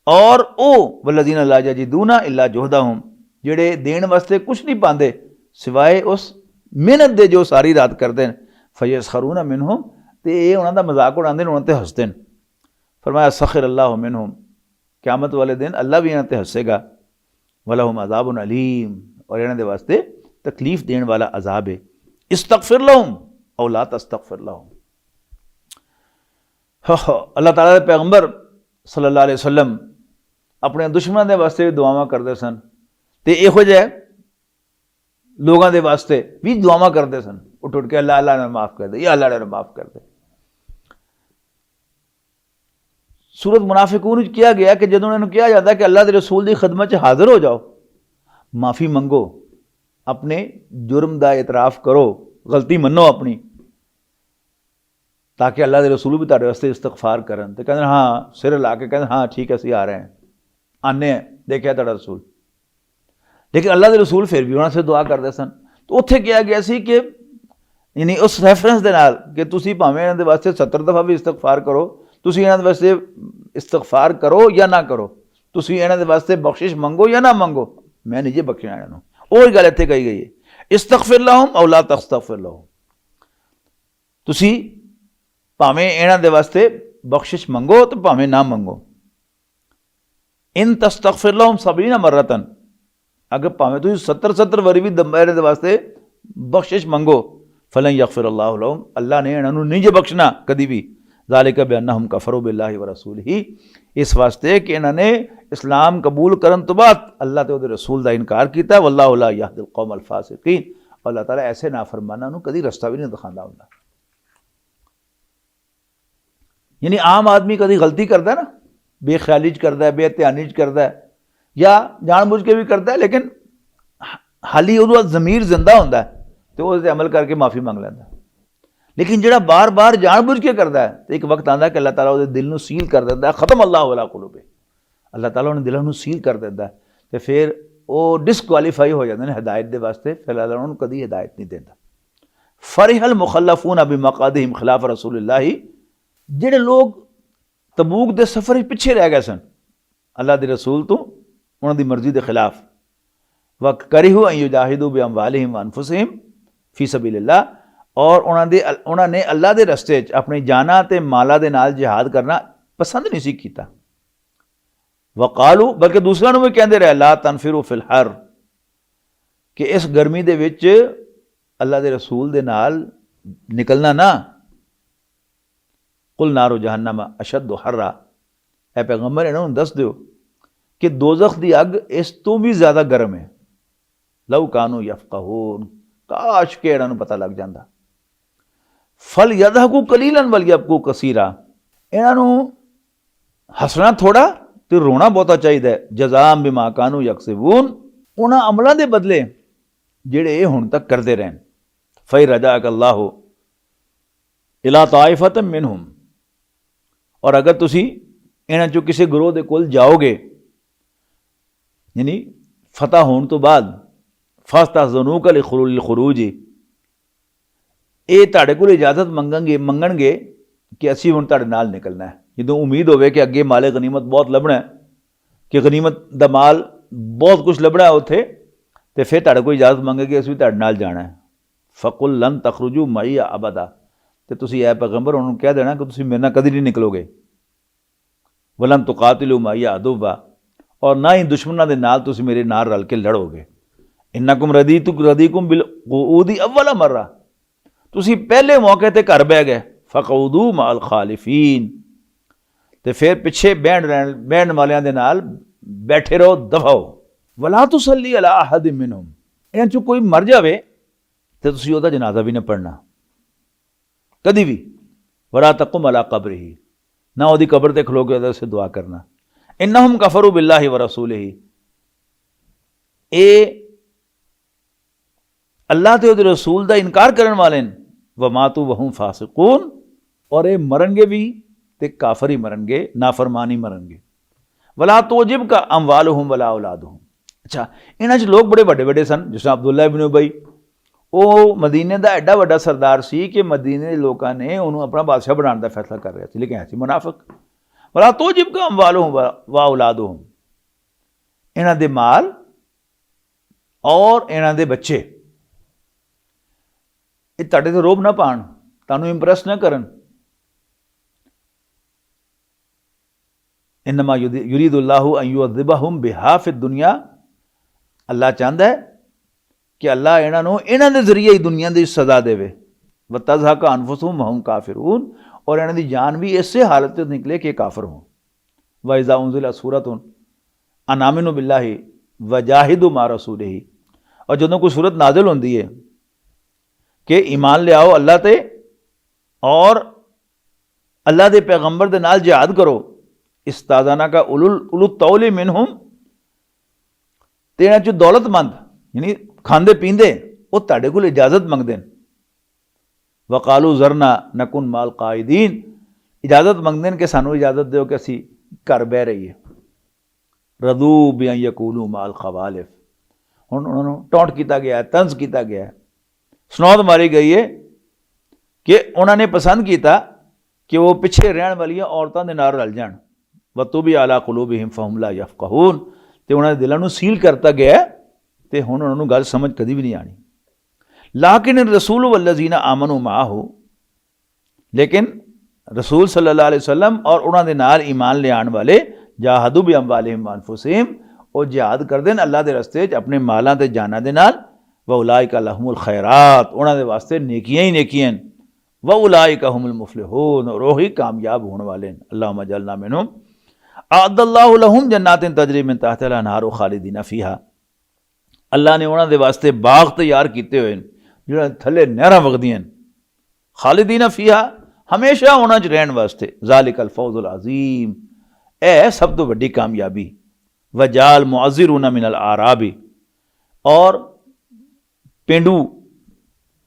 और वो वल्लज़ीना ला यजिदूना इल्ला जुहदहुम, जोड़े देने वास्ते कुछ नहीं पाते सिवाय उस मेहनत दे जो सारी रात करते हैं। फयस्खरून मिनहुम, तो ये उन्हों का मजाक उड़ाते हैं, उन्होंने ते हंसते हैं। फरमाया सखिर अल्लाहु मिनहुम, क़यामत वाले दिन अल्लाह भी इन्हों ते हंसेगा। वलहुम अज़ाबुन अलीम, और इन्हों के वास्ते तकलीफ देने वाला अजाब है। इस्तगफिर लहुम औ ला तस्तगफिर लहुम। अल्लाह ताला के पैगंबर सल्लल्लाहु अलैहि वसल्लम अपने दुश्मनों के वास्ते भी दुआवां करते सन, तो इहो जिहे लोगों के वास्ते भी दुआवां करते सन, उठ के अल्लाह अल्लाह ने माफ़ कर दे, या अल्लाह ने माफ़ कर दे। सूरत मुनाफिकून किया गया कि जदों उन्होंने कहा जाता है कि अल्लाह के रसूल की खिदमत हाजिर हो जाओ, माफ़ी मंगो, अपने जुर्म का इतराफ़ करो, गलती मनो अपनी, ताकि अल्लाह के रसूल भी तुहाडे वास्ते इस्तगफार करन। तो कहते हाँ, सिर ला के कहते हाँ ठीक है असीं आ रहे हैं, आने हैं, देखिया तुहाडा रसूल। लेकिन अल्लाह के रसूल फिर भी उन्होंने से दुआ करते सन। तो उत्थे कहा गया सी कि यानी उस रैफरेंस के नाल कि तुसीं भावें इन्हां दे वास्ते 70 दफ़ा भी इस्तगफार करो, तुसीं इन्हां दे वास्ते इस्तगफार करो या ना करो, तुसीं इन्हां दे वास्ते बख्शिश मंगो या ना मंगो, मैं नहीं जे बख्शना इन्हां नूं। और गल इत्थे कही गई है, इस्तगफिर लहुम औ ला तस्तगफिर लहुम, तुसीं ਭਾਵੇਂ ਇਹਨਾਂ ਦੇ ਵਾਸਤੇ ਬਖਸ਼ਿਸ਼ ਮੰਗੋ ਤੇ ਭਾਵੇਂ ਨਾ ਮੰਗੋ। ਇਨ ਤਸਤਗਫਿਰ ਲਹੁਮ 70 ਮਰਤਨ, ਅਗਰ ਭਾਵੇਂ ਤੁਸੀਂ 70 ਵਾਰੀ ਵੀ ਇਹਨਾਂ ਦੇ ਵਾਸਤੇ ਬਖਸ਼ਿਸ਼ ਮੰਗੋ, ਫਲਨ ਯਗਫਿਰ ਅੱਲਾਹੁ ਲਹੁਮ, ਅੱਲਾ ਨੇ ਇਹਨਾਂ ਨੂੰ ਨਹੀਂ ਜੇ ਬਖਸ਼ਣਾ ਕਦੀ ਵੀ। ਜ਼ਾਲਿਕ ਬਿਅੰਨਹੁਮ ਕਫਰੂ ਬਿੱਲਾਹਿ व रसूलिही, ਇਸ ਵਾਸਤੇ ਕਿ ਇਹਨਾਂ ਨੇ ਇਸਲਾਮ ਕਬੂਲ ਕਰਨ ਤੋਂ ਬਾਅਦ ਅੱਲਾ ਤੇ ਉਹਦੇ ਰਸੂਲ ਦਾ ਇਨਕਾਰ ਕੀਤਾ। ਵੱਲਾਹੁ ਲਾ ਯਹਦਿਲ ਕੌਮ ਅਲ-ਫਾਸਿਕੀਨ, ਅੱਲਾਹ ਤਾਲਾ ਐਸੇ ਨਾਫਰਮਾਨਾਂ ਨੂੰ ਕਦੀ ਰਸਤਾ ਵੀ ਨਹੀਂ ਦਿਖਾਉਂਦਾ ਹੁੰਦਾ। ਯਾਨੀ ਆਮ ਆਦਮੀ ਕਦੀ ਗਲਤੀ ਕਰਦਾ ਨਾ, ਬੇਖਿਆਲੀ 'ਚ ਕਰਦਾ, ਬੇਧਿਆਨੀ 'ਚ ਕਰਦਾ, ਜਾਂ ਜਾਣਬੁੱਝ ਕੇ ਵੀ ਕਰਦਾ, ਲੇਕਿਨ ਹਾਲੀ ਉਹਦਾ ਜ਼ਮੀਰ ਜ਼ਿੰਦਾ ਹੁੰਦਾ ਤੇ ਉਹ 'ਤੇ ਅਮਲ ਕਰਕੇ ਮਾਫੀ ਮੰਗ ਲੈਂਦਾ। ਲੇਕਿਨ ਜਿਹੜਾ ਬਾਰ-ਬਾਰ ਜਾਣਬੁੱਝ ਕੇ ਕਰਦਾ ਹੈ ਤੇ ਇੱਕ ਵਕਤ ਆਉਂਦਾ ਕਿ ਅੱਲਾਹ ਤਾਲਾ ਉਹਦੇ ਦਿਲ ਨੂੰ ਸੀਲ ਕਰ ਦਿੰਦਾ, ਖਤਮ ਅੱਲਾਹੁ ਅਲਾ ਕੁਲੂਬਿ, ਅੱਲਾਹ ਤਾਲਾ ਉਹਨਾਂ ਦਿਲਾਂ ਨੂੰ ਸੀਲ ਕਰ ਦਿੰਦਾ ਤੇ ਫਿਰ ਉਹ ਡਿਸਕੁਆਲੀਫਾਈ ਹੋ ਜਾਂਦੇ ਨੇ ਹਦਾਇਤ ਦੇ ਵਾਸਤੇ, ਫਿਰ ਅੱਲਾਹ ਉਹਨਾਂ ਨੂੰ ਕਦੀ ਹਦਾਇਤ ਨਹੀਂ ਦਿੰਦਾ। ਫਰਿਹਲ ਮੁਖੱਲਫੂਨ ਬਿਮਕਾਦਿਹਿਮ ਖਿਲਾਫ ਰਸੂਲਿल्लाह, ਜਿਹੜੇ ਲੋਕ ਤਬੂਕ ਦੇ ਸਫ਼ਰ ਵਿੱਚ ਪਿੱਛੇ ਰਹਿ ਗਏ ਸਨ ਅੱਲਾਹ ਦੇ ਰਸੂਲ ਤੋਂ, ਉਹਨਾਂ ਦੀ ਮਰਜ਼ੀ ਦੇ ਖਿਲਾਫ, ਵਕਰਿਹੂ ਅਨ ਯੁਜਾਹਿਦੂ ਬਿਅਮਵਾਲਿਹਿਮ व ਅਨਫੁਸਿਹਿਮ ਫੀ ਸਬੀਲਿल्लाह, ਔਰ ਉਹਨਾਂ ਨੇ ਅੱਲਾਹ ਦੇ ਰਸਤੇ 'ਚ ਆਪਣੀ ਜਾਨਾਂ ਤੇ ਮਾਲਾਂ ਦੇ ਨਾਲ ਜਿਹਾਦ ਕਰਨਾ ਪਸੰਦ ਨਹੀਂ ਸੀ ਕੀਤਾ। ਵਕਾਲੂ, ਬਲਕਿ ਦੂਸਰਿਆਂ ਨੂੰ ਵੀ ਕਹਿੰਦੇ ਰਹੇ, ਲਾ ਤਨਫਿਰੂ ਫਿਲ ਹਰ, ਕਿ ਇਸ ਗਰਮੀ ਦੇ ਵਿੱਚ ਅੱਲਾਹ ਦੇ ਰਸੂਲ ਦੇ ਨਾਲ ਨਿਕਲਣਾ ਨਾ। ਕੁਲ ਨਾਰੂ ਜਹੰਨਮ ਅਸ਼ਦ ਹਰਰਾ, ਐ ਪੈਗੰਬਰ ਇਹਨਾਂ ਨੂੰ ਦੱਸ ਦਿਓ ਕਿ ਦੋਜ਼ਖ ਦੀ ਅੱਗ ਇਸ ਤੋਂ ਵੀ ਜ਼ਿਆਦਾ ਗਰਮ ਹੈ। ਲਓ ਕਾਨੂ ਯਫਕਹੂਨ, ਕਾਸ਼ ਕਿ ਇਹਨਾਂ ਨੂੰ ਪਤਾ ਲੱਗ ਜਾਂਦਾ। ਫਲ ਯਦਹਕੂ ਕਲੀਲਨ ਵਲ ਯਬਕੂ ਕਸੀਰਾ, ਇਹਨਾਂ ਨੂੰ ਹੱਸਣਾ ਥੋੜਾ ਤੇ ਰੋਣਾ ਬਹੁਤਾ ਚਾਹੀਦਾ ਹੈ। ਜਜ਼ਾਮ ਬਿਮਾ ਕਾਨੂ ਯਕਸਿਬੂਨ, ਉਹਨਾਂ ਅਮਲਾਂ ਦੇ ਬਦਲੇ ਜਿਹੜੇ ਇਹ ਹੁਣ ਤੱਕ ਕਰਦੇ ਰਹਿਣ। ਫਈ ਰਜਾਕ ਅੱਲਾਹੁ ਇਲਾ ਤਾਇਫਤਮ ਮਿਨਹੁਮ, ਔਰ ਅਗਰ ਤੁਸੀਂ ਇਹਨਾਂ ਚੋਂ ਕਿਸੇ ਗਰੋਹ ਦੇ ਕੋਲ ਜਾਓਗੇ, ਯਾਨੀ ਫਤਹ ਹੋਣ ਤੋਂ ਬਾਅਦ, ਫਸਤਹਜ਼ਨੂਕ ਲਿਲ ਖੁਰੂਜ, ਇਹ ਤੁਹਾਡੇ ਕੋਲ ਇਜਾਜ਼ਤ ਮੰਗਣਗੇ ਕਿ ਅਸੀਂ ਹੁਣ ਤੁਹਾਡੇ ਨਾਲ ਨਿਕਲਣਾ ਹੈ। ਜਦੋਂ ਉਮੀਦ ਹੋਵੇ ਕਿ ਅੱਗੇ ਮਾਲੇ ਗਨੀਮਤ ਬਹੁਤ ਲੱਭਣਾ ਹੈ, ਕਿ ਗਨੀਮਤ ਦਾ ਮਾਲ ਬਹੁਤ ਕੁਛ ਲੱਭਣਾ ਹੈ ਉੱਥੇ, ਤੇ ਫਿਰ ਤੁਹਾਡੇ ਕੋਲ ਇਜਾਜ਼ਤ ਮੰਗੇਗੇ ਅਸੀਂ ਵੀ ਤੁਹਾਡੇ ਨਾਲ ਜਾਣਾ ਹੈ। ਫਕੁਲ ਲਨ ਤਖਰਜੂ ਮਈ ਅਬਦਾ, ਤੇ ਤੁਸੀਂ ਐ ਪੈਗੰਬਰ ਉਹਨੂੰ ਕਹਿ ਦੇਣਾ ਕਿ ਤੁਸੀਂ ਮੇਰੇ ਨਾਲ ਕਦੀ ਨਹੀਂ ਨਿਕਲੋਗੇ। ਵਲਨ ਤੁਕਾਤਿਲੂ ਮਈ ਅਦੁਵਾ, ਔਰ ਨਾ ਹੀ ਦੁਸ਼ਮਣਾਂ ਦੇ ਨਾਲ ਤੁਸੀਂ ਮੇਰੇ ਨਾਲ ਰਲ ਕੇ ਲੜੋਗੇ। ਇੰਨਕੁਮ ਰਦੀਕੁਮ ਬਿਲਕੂਦੀ ਅਵਲਾ ਮਰਰਾ, ਤੁਸੀਂ ਪਹਿਲੇ ਮੌਕੇ ਤੇ ਘਰ ਬਹਿ ਗਏ। ਫਕਊਦੂ ਮਾਲ ਖਾਲਿਫੀਨ, ਤੇ ਫਿਰ ਪਿੱਛੇ ਬਹਿਣ ਵਾਲਿਆਂ ਦੇ ਨਾਲ ਬੈਠੇ ਰਹੋ, ਦਫਾਓ। ਵਲਾ ਤੁਸੱਲੀ ਅਲਾ ਅਹਦ ਮਿਨਹੁਮ, ਇਹਨਾਂ 'ਚੋਂ ਕੋਈ ਮਰ ਜਾਵੇ ਤੇ ਤੁਸੀਂ ਉਹਦਾ ਜਨਾਜ਼ਾ ਵੀ ਨਾ ਪੜ੍ਹਨਾ ਕਦੀ ਵੀ। ਵਲਾ ਤਕੁਮ ਅਲਾ ਕਬਰਿhi, ਨਾ ਉਹਦੀ ਕਬਰ ਤੇ ਖਲੋ ਕੇ ਉਹਦੇ ਸੇ ਦੁਆ ਕਰਨਾ। ਇੰਨਹੁਮ ਕਫਰੂ ਬਿੱਲਾਹਿ व रसूलिही, ਇਹ ਅੱਲਾਹ ਤੇ ਉਹਦੇ ਰਸੂਲ ਦਾ ਇਨਕਾਰ ਕਰਨ ਵਾਲੇ ਨੇ। ਵਮਾਤੂ ਵਹੁਮ ਫਾਸਿਕੂਨ, ਔਰ ਇਹ ਮਰਨਗੇ ਵੀ ਤੇ ਕਾਫਰ ਹੀ ਮਰਨਗੇ, ਨਾਫਰਮਾਨ ਹੀ ਮਰਨਗੇ। ਵਲਾ ਤੁਜਿਬਕ ਅਮਵਾਲੁਹੁਮ ਵਲਾ ਔਲਾਦੁਹੁਮ, ਅੱਛਾ ਇਹਨਾਂ 'ਚ ਲੋਕ ਬੜੇ ਵੱਡੇ ਵੱਡੇ ਸਨ, ਜਿਸ ਤਰ੍ਹਾਂ ਅਬਦੁੱਲਾ ਇਬਨ ਉਬਈ, ਉਹ ਮਦੀਨੇ ਦਾ ਐਡਾ ਵੱਡਾ ਸਰਦਾਰ ਸੀ ਕਿ ਮਦੀਨੇ ਦੇ ਲੋਕਾਂ ਨੇ ਉਹਨੂੰ ਆਪਣਾ ਬਾਦਸ਼ਾਹ ਬਣਾਉਣ ਦਾ ਫੈਸਲਾ ਕਰ ਰਿਹਾ ਸੀ, ਲੇਕਿਨ ਐਸੀ ਮੁਨਾਫਿਕ। ਵਲਾ ਤੁਜਿਬਕ ਅਮਵਾਲੁਹੁਮ व ਔਲਾਦੁਹੁਮ, ਇਹਨਾਂ ਦੇ ਮਾਲ ਔਰ ਇਹਨਾਂ ਦੇ ਬੱਚੇ ਇਹ ਤੁਹਾਡੇ ਤੇ ਰੋਬ ਨਾ ਪਾਉਣ, ਤੁਹਾਨੂੰ ਇੰਪ੍ਰੈਸ ਨਾ ਕਰਨ। ਇਨਮਾ ਯੁਰੀਦੁੱਲਾਹੁ ਅਨ ਯੁਅਜ਼ਿਬਹੁਮ ਬਿਹਾ ਫਿ ਦੁਨੀਆ, ਅੱਲਾਹ ਚਾਹੁੰਦਾ ਹੈ ਕਿ ਅੱਲਾਹ ਇਹਨਾਂ ਨੂੰ ਇਹਨਾਂ ਦੇ ਜ਼ਰੀਏ ਹੀ ਦੁਨੀਆ ਦੀ ਸਜ਼ਾ ਦੇਵੇ। ਵਤਜ਼ਹਕ ਅਨਫੁਸੁਹੁਮ ਵਹੁਮ ਕਾਫਿरून, ਔਰ ਇਹਨਾਂ ਦੀ ਜਾਨ ਵੀ ਇਸੇ ਹਾਲਤ ਤੋਂ ਨਿਕਲੇ ਕਿ ਕਾਫਰ ਹੋਣ। ਵਇਜ਼ਾ ਉਨਜ਼ਿਲਤ ਸੂਰਤੁਨ ਅਨ ਆਮਿਨੂ ਬਿੱਲਾਹਿ ਵਜਾਹਿਦੂ ਮਾ ਰਸੂਲਿhi, ਔਰ ਜਦੋਂ ਕੋਈ ਸੂਰਤ ਨਾਜ਼ਿਲ ਹੁੰਦੀ ਹੈ ਕਿ ਈਮਾਨ ਲਿਆਓ ਅੱਲਾਹ ਤੇ ਔਰ ਅੱਲਾਹ ਦੇ ਪੈਗੰਬਰ ਦੇ ਨਾਲ ਜਿਹਾਦ ਕਰੋ। ਇਸਤਾਜ਼ਾਨਾ ਕਾ ਉਲੁ ਤੌਲੀ ਮਿਨਹੁਮ, ਤੇ ਇਹਨਾਂ 'ਚ ਦੌਲਤਮੰਦ ਯਾਨੀ ਖਾਂਦੇ ਪੀਂਦੇ ਉਹ ਤੁਹਾਡੇ ਕੋਲ ਇਜਾਜ਼ਤ ਮੰਗਦੇ ਨੇ। ਵਕਾਲੂ ਜ਼ਰਨਾ ਨकुन ਮਾਲ ਕਾਇਦੀਨ, ਇਜਾਜ਼ਤ ਮੰਗਦੇ ਨੇ ਕਿ ਸਾਨੂੰ ਇਜਾਜ਼ਤ ਦਿਓ ਕਿ ਅਸੀਂ ਘਰ ਬਹਿ ਰਹੀਏ। ਰਦੂ ਬਿਅਨ ਯਕੂਲੂ ਮਾਲ ਖਵਾਲਿਫ, ਹੁਣ ਉਹਨਾਂ ਨੂੰ ਟੌਂਟ ਕੀਤਾ ਗਿਆ, ਤੰਜ਼ ਕੀਤਾ ਗਿਆ, ਸੁਨੌਤ ਮਾਰੀ ਗਈ ਹੈ ਕਿ ਉਹਨਾਂ ਨੇ ਪਸੰਦ ਕੀਤਾ ਕਿ ਉਹ ਪਿੱਛੇ ਰਹਿਣ ਵਾਲੀਆਂ ਔਰਤਾਂ ਦੇ ਨਾਲ ਰਲ ਜਾਣ। ਵਤੂਬੀ ਅਲਾ ਕੁਲੂਬਿਹਿਮ ਫਹੁਮ ਲਾ ਯਫਕਹੂਨ, ਤੇ ਉਹਨਾਂ ਦੇ ਦਿਲਾਂ ਨੂੰ ਸੀਲ ਕਰਤਾ ਗਿਆ ਤੇ ਹੁਣ ਉਹਨਾਂ ਨੂੰ ਗੱਲ ਸਮਝ ਕਦੀ ਵੀ ਨਹੀਂ ਆਣੀ। ਲਾਕਿਨ ਰਸੂਲ ਵल्लज़ीना आमनू माहू, लेकिन रसूल सल्लल्लाहु अलैहि वसल्लम और उन्हां दे नाल ईमान लियाण वाले जाहदू भी अम्वालिहिम व अनफुसिहिम, वो जिहाद करदे ने अल्लाह दे रस्ते च अपने मालां ते जानां दे नाल। व उलाइका लहुमुल खैरात, उन्हां दे वास्ते नेकियां ही नेकियां। व उलाइका हुमुल मुफलिहून, और वही कामयाब होने वाले हैं। अल्लाहुम्मा जअलना मिनहुम। अअद्दल्लाहु लहुम जन्नातिन तजरी मिन तहतिहा अल-अनहार खालिदीना फीहा, अल्लाह ने उन्हां दे वास्ते बाग तैयार कीते हुए हैं जिहड़े थल्ले नहरां वगदियां, खालिदीना फीहा, हमेशा उन्हां च रहण वास्ते। ज़ालिकल फौज़ुल अज़ीम, ए सब तो वड्डी कामयाबी। वजाल मुअज़्ज़िरूना मिनल आराबी, और पेंडू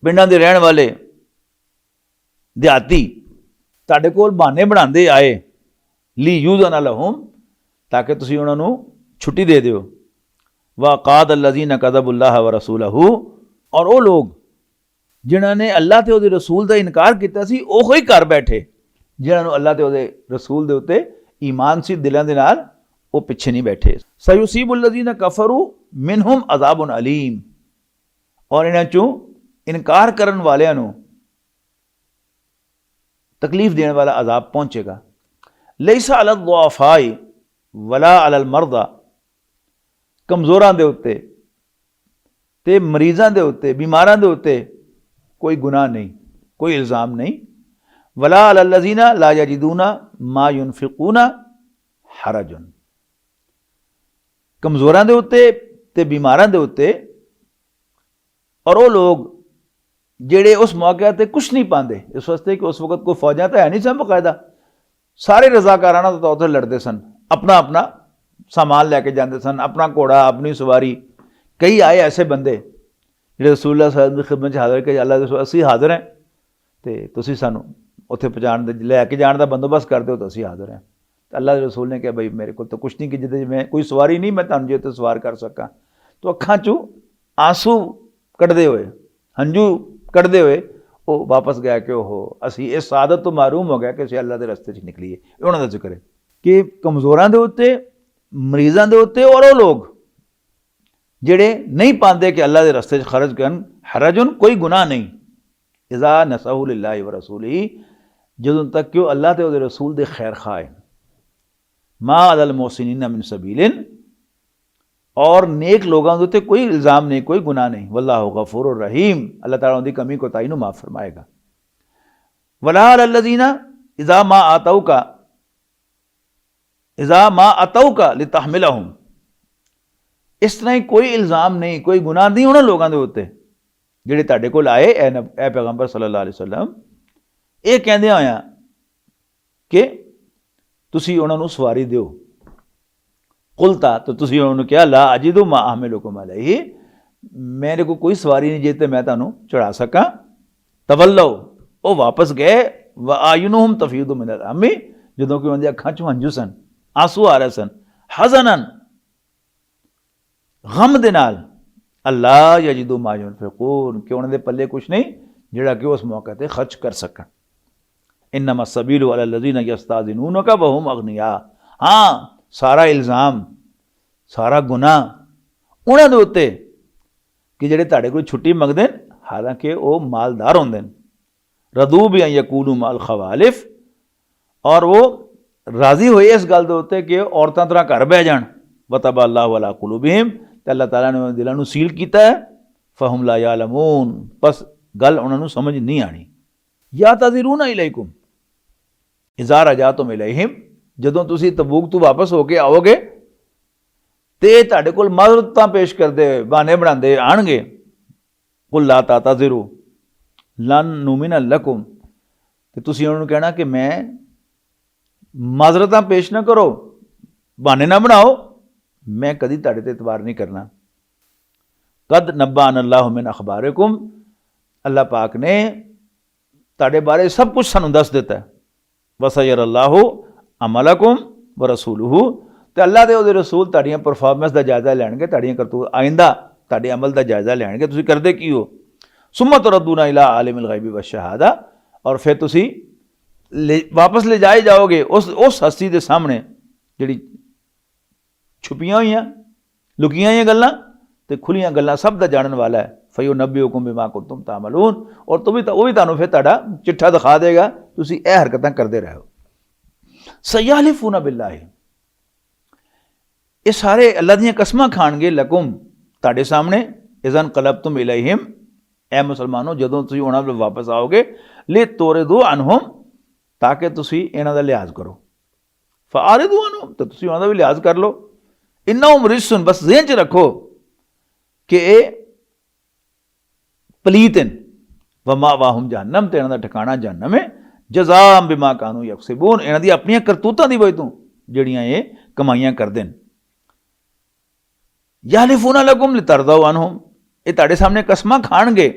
पिंडां दे रहण वाले देहाती तुहाडे कोल बहाने बनांदे आए, ली यूज़ना लहुम, ताकि तुसीं उन्हां नूं छुट्टी दे दिओ। वक़ाद अल्लज़ीना कज़बुल्लाह व रसूलहू, और वो लोग जिन्हां ने अल्लाह ते उहदे रसूल दा इनकार कीता सी, ओही घर बैठे जिन्हां नूं अल्लाह ते उहदे रसूल दे उत्ते ईमान सी दिलां दे नाल, वो पिछे नहीं बैठे। सयुसीबुल्लज़ीना कफरू मिनहुम अज़ाबुन अलीम, और इन्हां चों इनकार करन वालियां नूं तकलीफ देने वाला अजाब पहुंचेगा। लैसा अलल दुआफाई वला अलल मर्दा, कमज़ोरां दे उत्ते ते मरीज़ां दे उत्ते, बीमारां दे उत्ते कोई गुनाह नहीं, कोई इल्ज़ाम नहीं। वला अलल्लज़ीना ला यजिदूना मा युनफ़िक़ूना हरजुन, कमज़ोरां दे उत्ते ते बीमारां दे उत्ते, और वो लोग जेड़े उस मौके ते कुछ नहीं पाते, इस वास्ते कि उस वक्त कोई फौजां तो है नहीं सन बकायदा, सारे रजाकाराना तौर पर लड़ते सन, अपना अपना सामान लैके जाते सन, अपना घोड़ा, अपनी सवारी। कई आए ऐसे बंदे ਜਿਹੜੇ रसूलुल्लाह सल्लल्लाहु अलैहि वसल्लम की खिदमत च हाज़र कि अल्लाह दे असीं हाज़र हैं, तो तुसीं सानूं उत्थे पहुँचाण दे लैके जाण दा बंदोबस्त कर दिओ, तो असीं हाज़र हैं। तो अल्लाह के रसूल ने कहा, भाई मेरे को तो कुछ नहीं कि जिहदे मैं कोई सवारी नहीं, मैं तुहानूं जे उत्ते सवार कर सकां। तो अखां चों आंसू कढ़दे हुए, हंझू कढ़दे हुए वो वापस गया कि ओहो असीं इस सादत तो महरूम हो गया कि असीं अल्लाह के रस्ते च निकलीए। उन्हां दा जिक्र है कि कमज़ोरां दे उत्ते, मरीज़ां दे उत्ते, और वो लोग जेड़े नहीं पाते कि अल्लाह के रस्ते च खर्च करन, हरजुन, कोई गुनाह नहीं। इज़ा नसहू लिल्लाहि व रसूलिही, जदों तक कि अल्लाह ते उहदे रसूल दे खैर खा है। मा अलल मोहसिनीन मिन सबीलिन, और नेक लोगों के उत्ते कोई इल्ज़ाम नहीं, कोई गुनाह नहीं। वल्लाहु गफूरुर रहीम, अल्लाह ताला उनकी कमी कोताही नूं माफ़ फरमाएगा। वला अलल्लज़ीना इज़ा मा अतौका लितहमिलहुम, इस तरह ही कोई इल्ज़ाम नहीं, कोई गुनाह नहीं उन्हां लोगों के उत्ते जिहड़े तुहाडे कोल आए ए पैगंबर सल्लल्लाहु अलैहि वसल्लम, ये कहंदे होया कि तुसीं उन्हां नूं सवारी दिओ। कुलता, तो तुसीं उन्होंने कहा, ला अजिदु मा अहमिलुकुम अलैहि, मेरे को कोई सवारी नहीं जे ते मैं तुहानूं चढ़ा सकां। तवल्लौ, वो वापस गए। व आयुनुहुम तफीदु मिनल अम्मी, जदों कि उन्हां दी अखां चों हंझू सन, आंसू आ रहे सन। हज़नन, गम दे नाल, अल्लाह यजिदु मा युनफ़िक़ून, कि उन्हां दे पल्ले कुछ नहीं जिहड़ा कि उस मौके ते खर्च कर सकन। इन्नमा सबीलु अलल्लज़ीना यस्ताज़िनूनका व हुम अग़निया, हाँ सारा इल्ज़ाम, सारा गुनाह उन्हां दे उत्ते कि जिहड़े तुहाडे कोल छुट्टी मंगदे ने, हालांकि वो मालदार होंदे ने। रदू भी अन यकूनू माल खवालिफ, और वो राज़ी होए इस गल दे उत्ते कि औरतां तरह घर बह जाण। वतबा अल्लाहु अला कुलूबिहिम, ते अल्लाह ताला ने उन्हां दिलां नूं सील कीता है। फहुम ला यालमून, बस गल उन्हां नूं समझ नहीं आनी। या तज़िरूना इलैकुम इज़ा रजातुम इलैहिम, जदों तुसीं तबूक तो वापस होके आओगे ते तुहाडे कोल माज़रतां पेश करदे होए, बहाने बनांदे आणगे। कुल ला तातज़िरू लन नुमिना लकुम, ते तुसीं उन्हां नूं कहना कि मैं माज़रतां पेश ना करो, बहाने ना बनाओ, मैं कदी तुहाडे ते इतबार नहीं करना। कद नब्बाअना अल्लाहु मिन अखबारिकुम, अल्लाह पाक ने तुहाडे बारे सब कुछ सानूं दस दिता है। वसयरल्लाहु अमलकुम व रसूलुहु, ते अल्लाह दे उहदे रसूल तुहाडीआं परफॉर्मेंस दा जायजा लैणगे, तुहाडीआं करतूत आइंदा तुहाडे अमल दा जायजा लैणगे, तुसीं करदे की हो। सुम्मा तुरद्दूना इला आलिमिल गैबि व शहादा, और फिर तुसीं वापस ले जाए जाओगे उस हस्ती दे सामने जिहड़ी छुपियां हुई लुकियां हुई गल्लां ते खुलियां गल्लां सब दा जानन वाला है। फयुनब्बिउकुम बिमा कुंतुम तामलून, और वो भी तुहानूं फिर तुहाडा चिट्ठा दिखा देगा, तुसीं इह हरकतां करदे रहो। सयाहलिफूना बिल्लाहि, ये सारे अल्लाह दीयां कसमां खाणगे लकुम तुहाडे सामने, इज़न कलबतुम इलैहिम, ए मुसलमानों जदों तुसीं उहनां वल वापस आओगे, ले तोरिदू अनहुम, ताकि तुसीं इन्हां दा लिहाज करो, फ़आरिदू अनहुम, तो तुसीं उहनां दा भी लिहाज कर लो। इन्नहुम रिज्सुन, बस ज़हन च रखो कि ये पलीत हैं, व मावाहुम जहन्नम, ते इन्हां दा ठिकाना जहन्नम है, जज़ाअम बिमा कानू यक्सिबून, इन्हां दी अपनियां करतूतां दी वजह तों जिहड़ियां ये कमाईयां करदे न। याहलिफूना लकुम लितरदऊ अनहुम, ये तुहाडे सामने कसमां खाणगे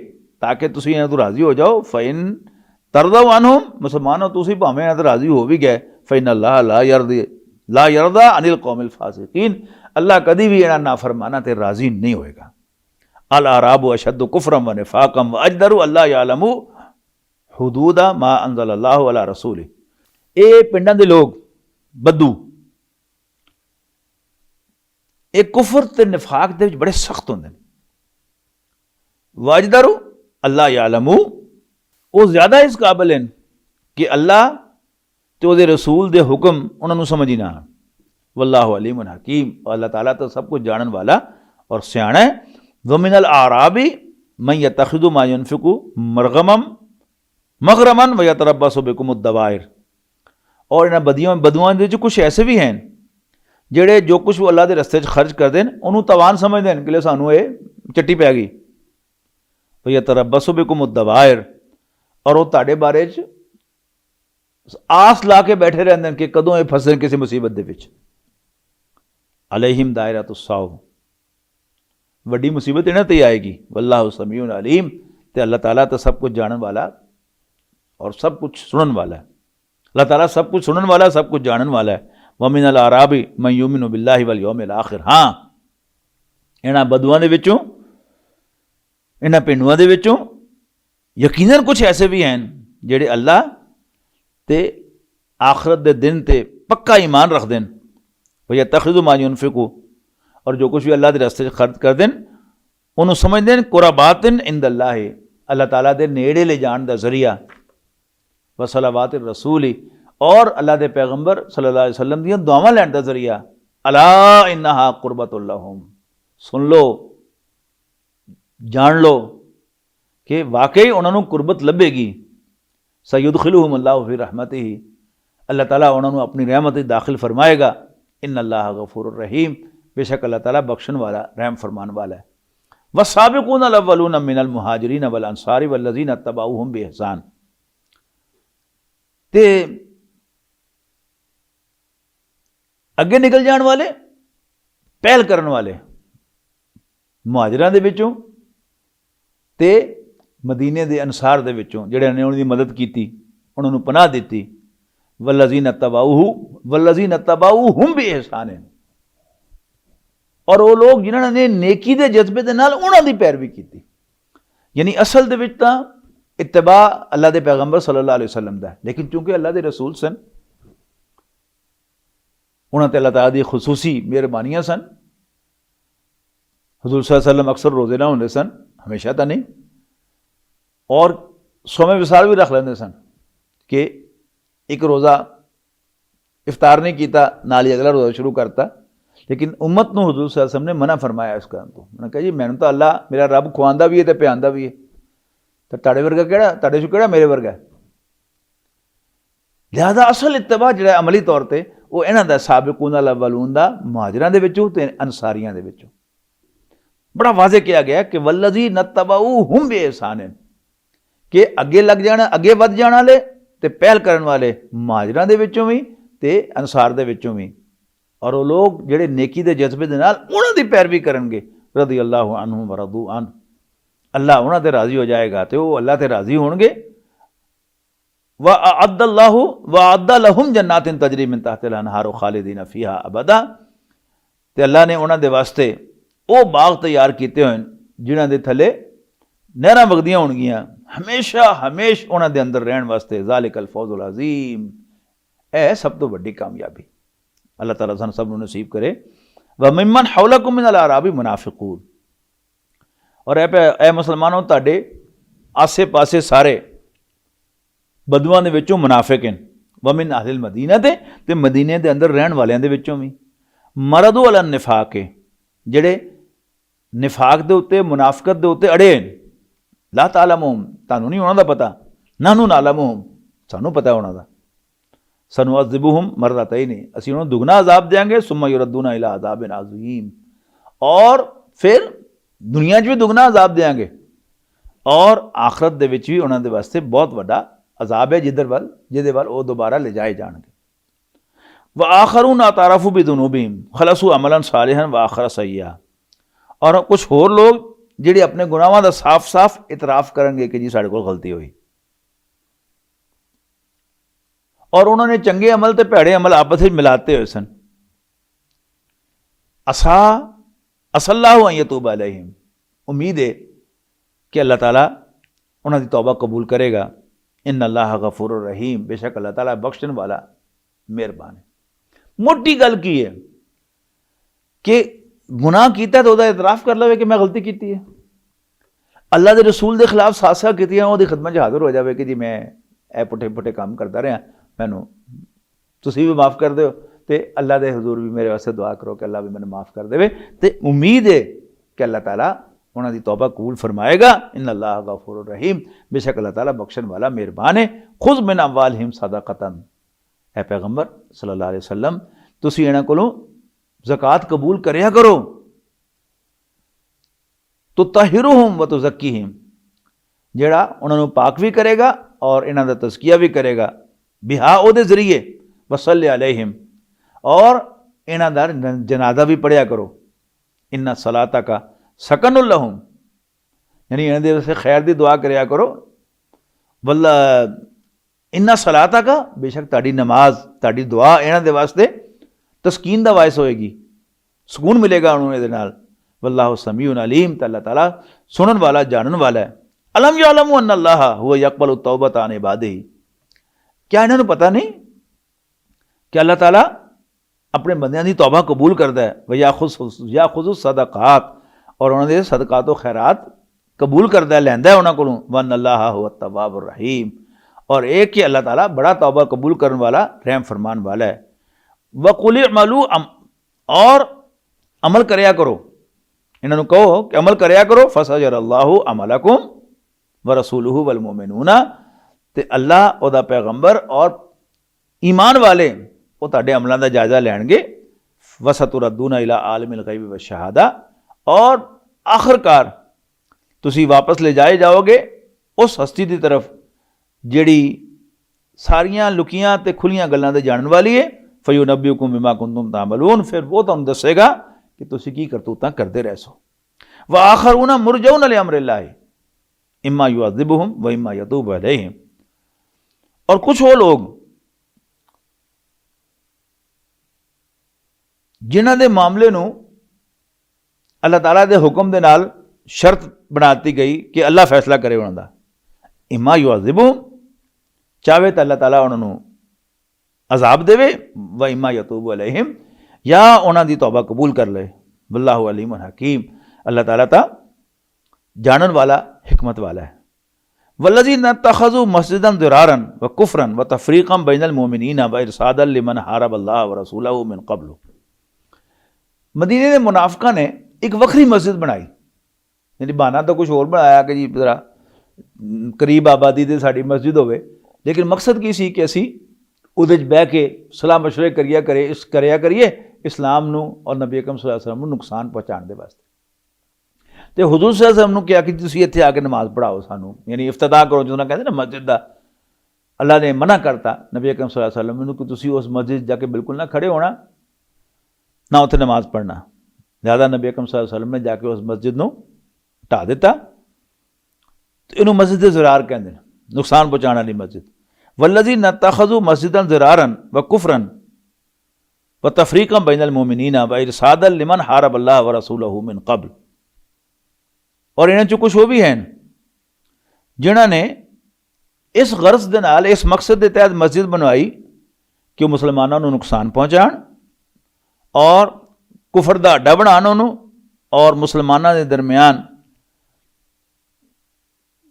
ताकि तुसीं इन्हां तों राज़ी हो जाओ। फ़इन तरदऊ अनहुम, मुसलमानों तुसीं भावें इन्हां तों राज़ी हो भी गए, फ़इन अल्लाह ला यरदा अनिल कौमिल फासिकीन, अल्लाह कदी भी इन्हां नाफरमाना ते राज़ी नहीं होएगा। अल अराबु अशद्दु कुफ्रन व निफाकम व अजदरु अल्ला यालमु हुदूदा मा अंज़लल्लाहु अला रसूली, ये पिंडां दे लोग बद्दू एक कुफर ते निफाक दे विच बड़े सख्त होंदे ने। वाजदरू अल्लाह यालमू, वो ज़्यादा इस काबिल हैं कि अल्लाह ते उहदे रसूल दे हुक्म उन्हां नूं समझ ही ना आण। वल्लाहु अलीमुन हकीम, और अल्लाह ताला तो सब कुछ जानन वाला और सियाणा है। वमिनल आराबी मन यत्तखिदु मा युनफिकु मगरमन व यतरब्बसु बिकुमुद दवाइर, और इन्हां बदुआं दे विच कुछ ऐसे भी हैं ਜਿਹੜੇ जो कुछ वो अल्लाह के रस्ते खर्च करते हैं उन्होंने तवान समझते हैं कि ले सानू ये चिट्टी पै गई। भैया तरब्बसु बिकुम दवायर, और वो तुहाडे बारे आस ला के बैठे रहते हैं कि कदों ये फसन किसी मुसीबत दे विच। अलैहिम दायरतुस्सौ, वड्डी मुसीबत इन्हां ते आएगी। वल्लाहु समीउन अलीम, ते अल्लाह ताला तो सब कुछ जानने वाला और सब कुछ सुनने वाला है। अल्लाह ताला सब कुछ सुनने वाला, सब कुछ जानने वाला है। वमिनल आराबी मन युमिनु बिल्लाहि वल यौमिल आखिर, हाँ इन्हां बदुआं दे विचों, इन्हां पिंडुआं दे विचों यकीनन कुछ ऐसे भी हैं जिहड़े अल्लाह ते आखरत दे दिन ते पक्का ईमान रखते हैं। भैया तखिदु मा युनफिकु, और जो कुछ भी अल्लाह के रस्ते खर्च करते हैं उन्होंने समझते हैं कुरबातिन इंदल्लाहि, अल्लाह ताला दे नेड़े ले जाण दा जरिया, व सलावातिर रसूली, और अल्लाह के पैगंबर सल्लल्लाहु अलैहि वसल्लम दी दुआवां लैण दा जरिया। अला इन्नहा कुर्बतुल लहुम, सुन लो जान लो कि वाकई उन्होंने कुर्बत लभेगी। सयुदखिलुहुम अल्लाहु फी रहमतिही, अल्लाह ताला उन्होंने अपनी रहमत दाखिल फरमाएगा। इन्नल्लाह गफूरुर रहीम, बेशक अल्लाह ताला बख्शण वाला रहम फरमान वाला है। वस्साबिकूनल अव्वलून मिनल मुहाजिरीन वल अंसारी वल्लज़ीना तबऊहुम बिइहसान, ते अगे निकल जाने वाले, पहल करने वाले मुहाजिरां दे विचों ते मदीने दे अंसार दे विचों जिहड़े ने उन्हां दी मदद कीती, उन्हां नूं पनाह दित्ती। वल्लज़ीना तबऊहुम बिइहसान, और वो लोग जिन्हां ने नेकी दे जज्बे दे नाल उन्हां दी पैरवी कीती। यानी असल दे विच तां इत्तिबा अल्लाह दे पैगंबर सल्लल्लाहु अलैहि वसल्लम दा है, लेकिन चूंकि अल्लाह दे रसूल सन, उन्हां ते अल्लाह ताला दी खुसूसी मेहरबानियां सन। हुज़ूर सल्लल्लाहु अलैहि वसल्लम अक्सर रोज़े ना होंदे सन, हमेशा तो नहीं, और सोमे विसाल भी रख लेंदे सन कि एक रोज़ा इफ्तार नहीं किया नाल ही अगला रोज़ा शुरू करता। लेकिन उम्मत नूं हुज़ूर सल्लल्लाहु अलैहि वसल्लम ने मना फरमाया इस कारण तो। उन्होंने कहा जी मैनूं तो अल्लाह मेरा रब खुआंदा भी है तो पिआंदा भी है, तो तुहाडे वर्गा किहड़ा, तुहाडे चों किहड़ा मेरे वर्गा है। लिहाजा असल इत्तिबा जिहड़ा अमली तौर पर वो इन्हां दा साबिकूनल अव्वलून दा, मुहाजिरां दे विचों ते अंसारियां दे विचों बड़ा वाज़े किया गया कि वल्लज़ीना तबऊहुम बिइहसान, कि अगे लग जाना, अगे वध जाने वाले ते पहल करने वाले मुहाजिरां दे विचों भी ते अंसार दे विचों भी, और वो लोग जिहड़े नेकी दे जज्बे दे नाल उन्हां दी पैरवी करनगे। रज़ी अल्लाहु अन्हुम व रदू अन, अल्लाह उन्हां ते राज़ी हो जाएगा तो वो अल्लाह ते राज़ी होणगे। व अअद्दा लहुम जन्नातिन तजरी मिन तहतिल अनहार खालिदीन फीहा अबदा, ते अल्लाह ने उन्हां दे वास्ते वो बाग तैयार किए हुए जिन्हां दे थले नहरां वगदियां होणगियां हमेशा हमेश उन्हां दे अंदर रहण वास्ते। ज़ालिकल फौज़ुल अज़ीम, ए सब तो वड्डी कामयाबी अल्लाह ताला सानूं सब नूं नसीब करे। व मिम्मन हौलकुम मिनल आराबी मुनाफिकून, और ए मुसलमानों तुहाडे आसे पासे सारे बदूआं दे विचों मुनाफिक हैं वमिन अहलिल मदीना ते मदीने दे अंदर रहण वालियां दे विचों भी मरदू अला निफाक है जिहड़े निफाक दे उत्ते मुनाफिकत दे उत्ते अड़े हैं ला तालमुहुम तुहानूं नहीं उन्हां दा पता नानू नालमुहुम सानूं पता उन्हां दा सनुअज़्ज़िबुहुम मररतैनी असीं उन्हां नूं दुगना अज़ाब देंगे सुम्मा युरद्दूना इला अज़ाबिन अज़ीम और फिर दुनिया 'च भी दुगना अज़ाब देंगे और आखरत दे विच भी उन्हां दे वास्ते बहुत वड्डा अज़ाब है जिहदे वल वो दोबारा ले जाए जाणगे व आखरून अतारफू बिदुनूबिहिम खलसू अमलन सालिहन व आखर सय्या और कुछ होर लोग जिहड़े अपने गुनाहां दा साफ साफ इतराफ करेंगे कि जी साडे कोल गलती हुई और उन्होंने चंगे अमल ते भैड़े अमल आपस में मिलाते हुए सन असल्लाहु अन यतूब अलैहिम उम्मीद है कि अल्लाह ताला उन्हां दी तौबा कबूल करेगा इन अल्लाह गफूरुर रहीम बेशक अल्लाह ताला बख्शण वाला मेहरबान है। मोटी गल की है कि गुनाह किया तो वह इतराफ कर लवे कि मैं गलती की है अल्लाह के रसूल के खिलाफ साजिशां कीतियां उहदी खिदमत च हाज़र हो जाए कि जी मैं ए पुठे पुठे काम करता रहा मैनू तुसीं भी माफ़ कर दो तो अल्लाह के हजूर भी मेरे वास्ते दुआ करो कि अल्लाह भी मैंने माफ़ कर दे तो उम्मीद है कि अल्लाह ताला उन्हां दी तौबा कबूल फरमाएगा इन अल्लाह गफूरुर रहीम बेशक अल्लाह ताला बख्शण वाला मेहरबान है। खुज़ मिन अम्वालिहिम सदक़तन ए पैगंबर सल्लल्लाहु अलैहि वसल्लम तुसीं इन्हां कोलों ज़कात कबूल करिया करो तो तहिरुहुम व तुज़क्कीहिम जिहड़ा उन्हां नूं पाक भी करेगा और इन्हां दा तज़किया भी करेगा बिहा उहदे जरिए वसल्ले अलैहिम और इन्हां दा जनाजा भी पढ़िया करो इन्ना सलाता का सकनुल लहुम यानी इन्हां दे वास्ते खैर दी दुआ करिया करो वल्ला इन्ना सलाता का बेशक तुहाडी नमाज तुहाडी दुआ इन्हां दे वास्ते तस्कीन दा वायस होएगी सुकून मिलेगा उन्होंने दे नाल वल्लाहु समीउन अलीम तो अल्लाह ताला सुनन वाला जानन वाला है। अलम यअलमु अन्ना अल्लाह हुवा यक़बलु तौबत अन इबादिही क्या इन्हां नूं पता नहीं कि अल्लाह ताला अपने बंदियां दी तौबा कबूल करदा है व याखुज़ु सदक़ात और उन्हां दे सदकात व खैरात कबूल करदा है लैंदा है उन्हां कोलों व अन्ना अल्लाह हुवा तव्वाबुर रहीम और एक कि अल्लाह ताला बड़ा तौबा कबूल करने वाला रहम फरमान वाला है। वक़ुल इअमलू और अमल करया करो इन्होंने कहो कि अमल करया करो फसयरल्लाहु अमलकुम व रसूलुहु वल मुमिनूना ते अल्लाह ओदा पैगंबर और ईमान वाले वो तुहाडे अमलों का जायजा लैणगे वसतुरद्दूना इला आलिमिल गैबि व शहादा और आखिरकार तुसी वापस ले जाए जाओगे उस हस्ती की तरफ जिहड़ी सारियां लुकियां ते खुलियां गल्लां दे जानन वाली है फयुनब्बिउकुम बिमा कुंतुम तामलून फिर वो तुहानूं दसेगा कि तुसी की करतूतां करते रह सो व आखरूना मुरजऊन लिअम्रिल्लाहि इम्मा युअज़्ज़िबुहुम व इम्मा यतूबु अलैहिम और कुछ वो लोग जिन्हां दे मामले नूं अल्लाह ताला दे हुक्म दे नाल शर्त बनाती गई कि अल्लाह फैसला करे उन्हां दा इम्मा युअज़्ज़िबुहुम चाहे तो अल्लाह ताला उन्होंने अजाब देवे व इम्मा यतूबु अलैहिम या उन्हां दी तौबा कबूल कर ले वल्लाहु अलीमुन हकीम अल्लाह ताला ता जानन वाला हिकमत वाला है। वल्लज़ीना तख़ज़ू मस्जिदन दिरारन व कुफ्रन व तफ़रीक़न बैनल मोमिनीना व इरसादन लिमन हारबल्लाह व रसूलहू मिन क़ब्ल मदीने के मुनाफिकां ने एक वक्री मस्जिद बनाई यानी बहाना तो कुछ होर बनाया कि जी जरा करीब आबादी दे साडी मस्जिद होवे लेकिन मकसद की सी कि असी उहदे च बह के सलाह मशवरे करिया करिए इस्लाम नूं और नबी अकरम सल्लल्लाहु अलैहि वसल्लम नूं नुकसान पहुँचाने वास्ते तो हुजूर सल्लल्लाहु अलैहि वसल्लम नूं कहा कि तुसीं इत्थे आके नमाज पढ़ाओ सानूं यानी इफ्तिताह करो जो कहते ना मस्जिद दा अल्लाह ने मना करता नबी अकरम सल्लल्लाहु अलैहि वसल्लम नूं कि तुसीं उस मस्जिद जाके बिल्कुल ना खड़े होना ना उत्थे नमाज पढ़ना लिहाजा नबी अकरम सल्लल्लाहु अलैहि वसल्लम ने जाके उस मस्जिद नूं ढा दिता तो इनू मस्जिद ज़िरार कहते हैं नुकसान पहुँचाने वाली मस्जिद वल्लज़ीना तख़ज़ू मस्जिदन ज़िरारन व कुफ्रन व तफ़रीक़न बैनल मोमिनीना व इरसादन लिमन हारबल्लाह व रसूलहू मिन क़ब्ल और इन्हां चों कुछ वो भी हैं जिन्हां ने इस गर्ज दे नाल इस मकसद के तहत मस्जिद बनवाई कि मुसलमानों को नुकसान पहुँचाण और कुफर का अड्डा बनाण उन्होंने और मुसलमानों के दरम्यान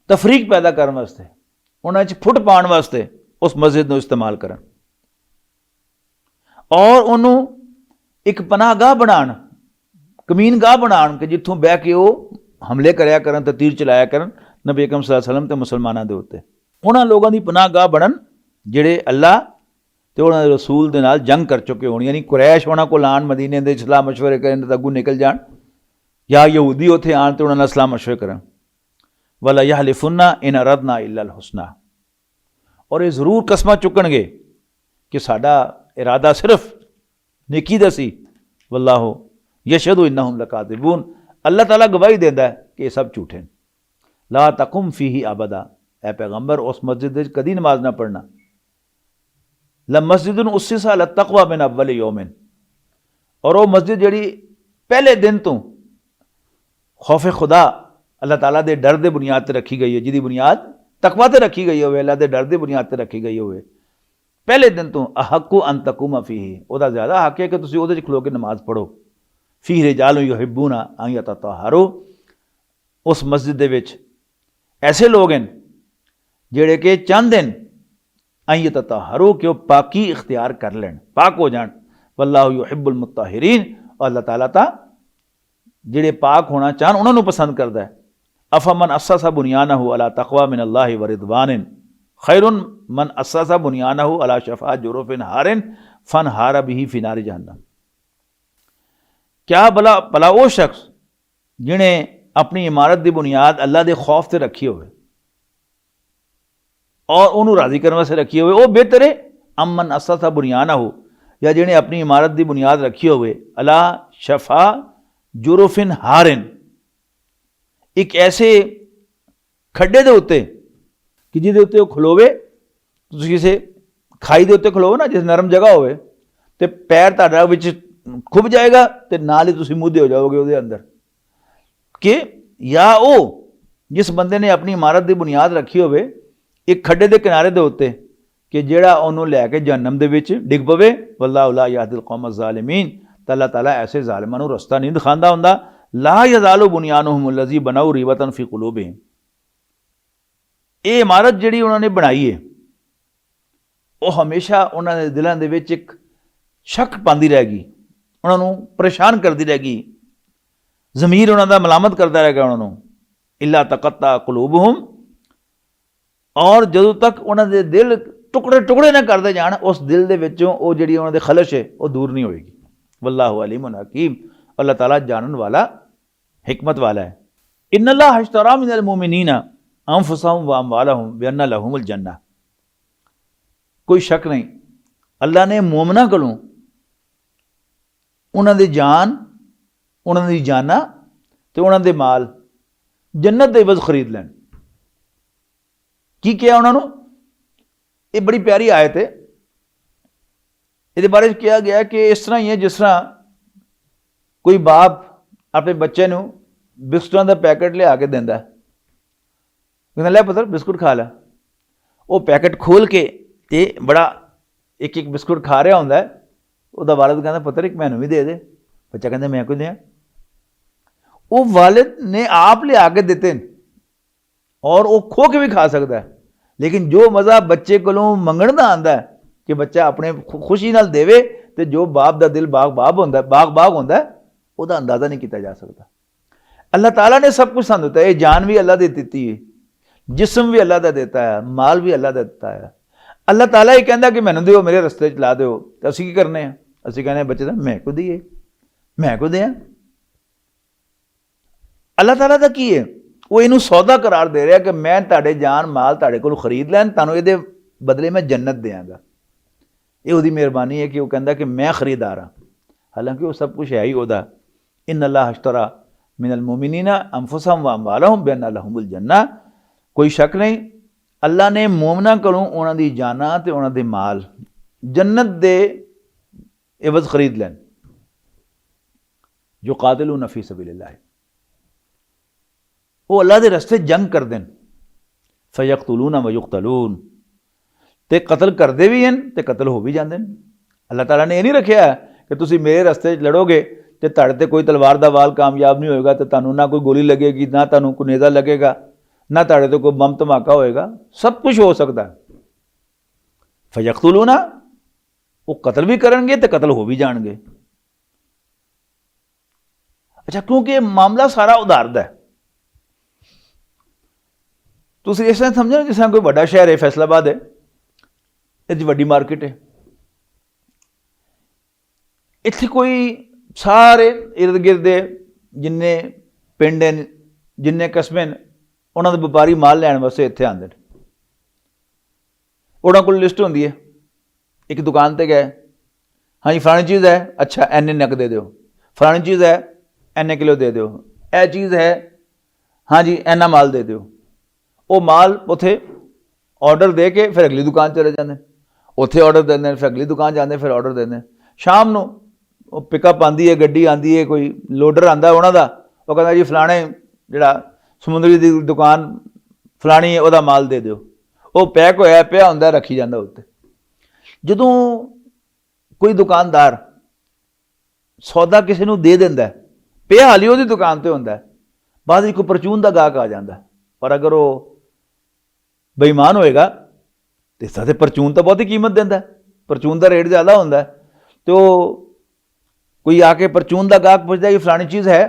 ਤਫਰੀਕ ਪੈਦਾ ਕਰਨ ਵਾਸਤੇ, ਉਹਨਾਂ 'ਚ ਫੁੱਟ ਪਾਉਣ ਵਾਸਤੇ ਉਸ ਮਸਜਿਦ ਨੂੰ ਇਸਤੇਮਾਲ ਕਰਨ ਔਰ ਉਹਨੂੰ ਇੱਕ ਪਨਾਹਗਾਹ ਬਣਾਉਣ, ਕਮੀਨਗਾਹ ਬਣਾਉਣ ਕਿ ਜਿੱਥੋਂ ਬਹਿ ਕੇ ਉਹ ਹਮਲੇ ਕਰਿਆ ਕਰਨ ਤੇ ਤੀਰ ਚਲਾਇਆ ਕਰਨ ਨਬੀ ਅਕਰਮ ਸੱਲੱਲਾਹੁ ਅਲੈਹਿ ਵਸੱਲਮ ਤੇ ਮੁਸਲਮਾਨਾਂ ਦੇ ਉੱਤੇ। ਉਹਨਾਂ ਲੋਕਾਂ ਦੀ ਪਨਾਹਗਾਹ ਬਣਨ ਜਿਹੜੇ ਅੱਲਾ ਤੇ ਉਹਨਾਂ ਦੇ ਰਸੂਲ ਦੇ ਨਾਲ ਜੰਗ ਕਰ ਚੁੱਕੇ ਹੋਣ, ਯਾਨੀ ਕੁਰੈਸ਼ ਉਹਨਾਂ ਕੋਲ ਆਉਣ, ਮਦੀਨੇ ਦੇ ਸਲਾਹ ਮਸ਼ਵਰੇ ਕਰਨ ਤਾਂ ਅੱਗੋਂ ਨਿਕਲ ਜਾਣ, ਜਾਂ ਯਹੂਦੀ ਉੱਥੇ ਆਉਣ ਤੇ ਉਹਨਾਂ ਨਾਲ ਸਲਾਹ ਮਸ਼ਵਰੇ ਕਰਨ। ਵਲਾ ਯਹਲਿਫੁੰਨਾ ਇਨ ਅਰਦਨਾ ਇਲਾ ਅਲ ਹੁਸਨਾ, ਔਰ ਇਹ ਜ਼ਰੂਰ ਕਸਮਾਂ ਚੁੱਕਣਗੇ ਕਿ ਸਾਡਾ ਇਰਾਦਾ ਸਿਰਫ ਨੇਕੀ ਦਾ ਸੀ। ਵੱਲਾਹੂ ਯਸ਼ਹਦੁ ਇਨਹੁਮ ਲਕਾਜ਼ਿਬੂਨ, ਅੱਲਾਹ ਤਾਲਾ ਗਵਾਹੀ ਦਿੰਦਾ ਕਿ ਇਹ ਸਭ ਝੂਠੇ ਨੇ। ਲਾ ਤਕੁਮ ਫੀਹੀ ਅਬਦਾ, ਐ ਪੈਗੰਬਰ ਉਸ ਮਸਜਿਦ ਵਿੱਚ ਕਦੀ ਨਮਾਜ਼ ਨਾ ਪੜ੍ਹਨਾ। ਲ ਮਸਜਿਦੁਨ ਉਸਿਸਾ ਅਲਾ ਤਕਵਾ ਮਿਨ ਅਵਲ ਯੌਮਿਨ, ਔਰ ਉਹ ਮਸਜਿਦ ਜਿਹੜੀ ਪਹਿਲੇ ਦਿਨ ਤੋਂ ਖੌਫ ਖੁਦਾ ਅੱਲਾਹ ਤਾਲਾ ਦੇ ਡਰ ਦੇ ਬੁਨਿਆਦ 'ਤੇ ਰੱਖੀ ਗਈ ਹੈ, ਜਿਹਦੀ ਬੁਨਿਆਦ ਤਕਵਾ 'ਤੇ ਰੱਖੀ ਗਈ ਹੋਵੇ, ਅੱਲਾਹ ਦੇ ਡਰ ਦੇ ਬੁਨਿਆਦ 'ਤੇ ਰੱਖੀ ਗਈ ਹੋਵੇ, ਪਹਿਲੇ ਦਿਨ ਤੋਂ ਅਹੱਕੁ ਅਨ ਤਕੂਮ ਫੀਹੀ, ਉਹਦਾ ਜ਼ਿਆਦਾ ਹੱਕ ਹੈ ਕਿ ਤੁਸੀਂ ਉਹਦੇ 'ਚ ਖਲੋ ਕੇ ਨਮਾਜ਼ ਪੜ੍ਹੋ। ਫੀਹ ਰਿਜਾਲੁਨ ਯੁਹਿਬੂਨਾ ਅਨ ਯਤਤਹਰੂ, ਉਸ ਮਸਜਿਦ ਦੇ ਵਿੱਚ ਐਸੇ ਲੋਕ ਹਨ ਜਿਹੜੇ ਕਿ ਚਾਹੁੰਦੇ ਨੇ ਅਨ ਯਤਤਹਰੂ ਕਿ ਉਹ ਪਾਕੀ ਇਖਤਿਆਰ ਕਰ ਲੈਣ, ਪਾਕ ਹੋ ਜਾਣ। ਵੱਲਾਹੂ ਯੁਹਿਬੁਲ ਮੁਤਹਿਰੀਨ, ਅੱਲਾਹ ਤਾਲਾ ਤਾਂ ਜਿਹੜੇ ਪਾਕ ਹੋਣਾ ਚਾਹਣ ਉਹਨਾਂ ਨੂੰ ਪਸੰਦ ਕਰਦਾ ਹੈ। ਅਫਮਨ ਅਸਸਾ ਬੁਨਿਆਨਹੁ ਅਲਾ ਤਕਵਾ ਮਿਨ ਅੱਲਾਹਿ व रिदवान खैरुन मन अस्ससा बुनियानहु अला शफा जुरुफिन हारिन फनहार बिही फी नारि जहन्नम, क्या भला वो शख्स जिन्हें अपनी इमारत की बुनियाद अल्लाह के खौफ से रखी होवे और उन्होंने राजी करने वास्ते रखी होवे, वो बेहतर है अमन अस्ससा बुनियानहु, या जिन्हें अपनी इमारत की बुनियाद रखी होवे अला शफा जुरुफिन हारिन, एक ऐसे खड्डे के उत्ते कि जिहदे उत्ते वो खलोवे, तुसीं किसी खाई के उत्ते खलोवे ना, जिस नरम जगह होवे ते पैर तुहाडा विच खुब जाएगा तो नाल ही तुसीं मुद्धे हो जाओगे उसके अंदर। कि या वो जिस बंदे ने अपनी इमारत की बुनियाद रखी होवे एक खड्डे के किनारे के उत्ते कि जिहड़ा उहनूं लैके जहन्नम दे विच डिग पवे। वल्लाहु ला यहदिल कौम ज़ालिमीन, अल्लाह ताला ऐसे ज़ालिमां नूं रस्ता नहीं दिखांदा हुंदा। ला यज़ालु बुनियानुहुम अल्लज़ी बनाऊ रिबतन फ़ी क़ुलूबिहिम, ये इमारत जिहड़ी उन्होंने बनाई है वो हमेशा उन्होंने दिलों के विच एक शक पाती रहेगी, उन्होंने परेशान करती रहेगी, ज़मीर उन्होंने मलामत करता रहेगा उन्होंने। इल्ला तक़त्ता क़ुलूबुहुम, और जदों तक उन्होंने दिल टुकड़े टुकड़े ना करते जान उस दिल के विचों वो जिहड़ी उन्होंने खलश है वो दूर नहीं होएगी। वल्लाहु अलीमुन हकीम, अल्लाह ताला जानन वाला हिकमत वाला है। इन्नल्लाह अश्तरा मिनल मुमिनीना अनफुसहुम व अमवालहुम बिअन्ना लहुमुल जन्नह, कोई शक नहीं अल्लाह ने मोमना कोलों उन्हां दी जान, उन्हां दी जाना ते उन्हां दे माल जन्नत दे इवज खरीद लैन। की किया उन्होंने? ये बड़ी प्यारी आयत है, ये बारे कहा गया कि इस तरह ही है जिस तरह कोई बाप अपने बच्चे नूं बिस्कुटां दा पैकेट लिया के दिंदा, कहना लै पुत्र बिस्कुट खा लै, वो पैकेट खोल के ते बड़ा एक एक बिस्कुट खा रहा होंदा है, ਉਹਦਾ वालिद कहता पुत्र एक मैनू भी दे दे, बच्चा कहता मैं क्यों दें? वो वालिद ने आप लिया के दिते और वो खो के भी खा सकता है, लेकिन जो मज़ा बच्चे कोलों मंगण दा आंदा है कि बच्चा अपने खुशी नाल देवे ते जो बाप दा दिल बाग बाग होंदा है, बाग बाग होंदा है, ਉਹਦਾ अंदाज़ा नहीं किया जा सकता। अल्लाह ताला ने सब कुछ सानू दिता है, जान भी अल्लाह दी दित्ती है, जिस्म भी अल्लाह दा देता है, माल भी अल्लाह दा दिता है। अल्लाह ताला ही कहता कि मैनू दिओ, मेरे रस्ते च ला दिओ, तो असीं की करने हैं? असीं कहने बच्चे दा मैं क्यों दईए, मैं क्यों दें? अल्लाह ताला दा की है? वो इनू सौदा करार दे रहा कि मैं तुहाडे जान माल तुहाडे कोलों खरीद लैन, तुहानूं इहदे बदले मैं जन्नत देंगा। ये उसदी मेहरबानी है कि वो कहता कि मैं खरीदार हाँ, हालांकि वो सब कुछ है ही उहदा। इन्नल्लाह अश्तरा मिनल मुमिनीना अनफुसहुम व अमवालहुम बिअन्ना लहुमुल जन्नह, कोई शक नहीं अल्लाह ने मोमना कोलों उन्हां दी जाना ते उन्हां दे माल जन्नत दे इवज खरीद लैन। जो कातिलून फी सबीलिल्लाह, वो अल्लाह दे रस्ते जंग कर देन, फयक्तुलून व युक्तलून, ते कतल करते भी हैं ते कतल हो भी जाते हैं। अल्लाह ताला ने यह नहीं रखा कि तुसी मेरे रस्ते लड़ोगे तो तुहाडे ते कोई तलवार दा वाल कामयाब नहीं होएगा, तो तुहानूं ना कोई गोली लगेगी ना तुहानूं कोई नेज़ा लगेगा, ना तुहाडे तो कोई बम धमाका होएगा, सब कुछ हो सकता है। फयक्तुलूना, वो कतल भी करेंगे तो कतल हो भी जाएंगे। अच्छा, क्योंकि मामला सारा उधार दा है। तुम इस तरह समझो जिस तरह कोई बड़ा शहर है, फैसलाबाद है, इतनी वड्डी मार्केट है, इत्थे कोई सारे इर्द गिर्द जिन्ने पिंड हैं, जिन्ने कस्बे हैं, उन्होंने व्यापारी माल लैन वास्ते इत्थे आते हैं। उन्होंने कोल लिस्ट होंदी है, एक दुकान ते गए, हाँ जी फलानी चीज़ है, अच्छा एने नक दे दो, फलानी चीज़ है एने किलो दे दो, ए चीज़ है हाँ जी एना माल दे दो। वो माल उत्थे ऑर्डर दे के फिर अगली दुकान चले जाते हैं, उत्थे ऑर्डर देंगे, फिर अगली दुकान जाते फिर ऑर्डर देंगे। शाम को वो पिकअप आती है, गड्डी आती है, कोई लोडर आता उन्हों का, वो कहता जी फलाने जिहड़ा समुंदरी दी दुकान फलानी है वह माल दे दो। वो पैक होया पिया हुंदा, रखी जाता उत्ते। जदों कोई दुकानदार सौदा किसी को दे दिंदा, पिया हाली उसदी दुकान ते हुंदा, बाद विच कोई परचून का गाहक आ जाता, और अगर वो बेईमान होएगा तो इसका तो परचून तो बहुत ही कीमत देंदा, परचून का रेट ज़्यादा होंदा, तो कोई आके परचून का गाहक पूछता कि फलानी चीज़ है,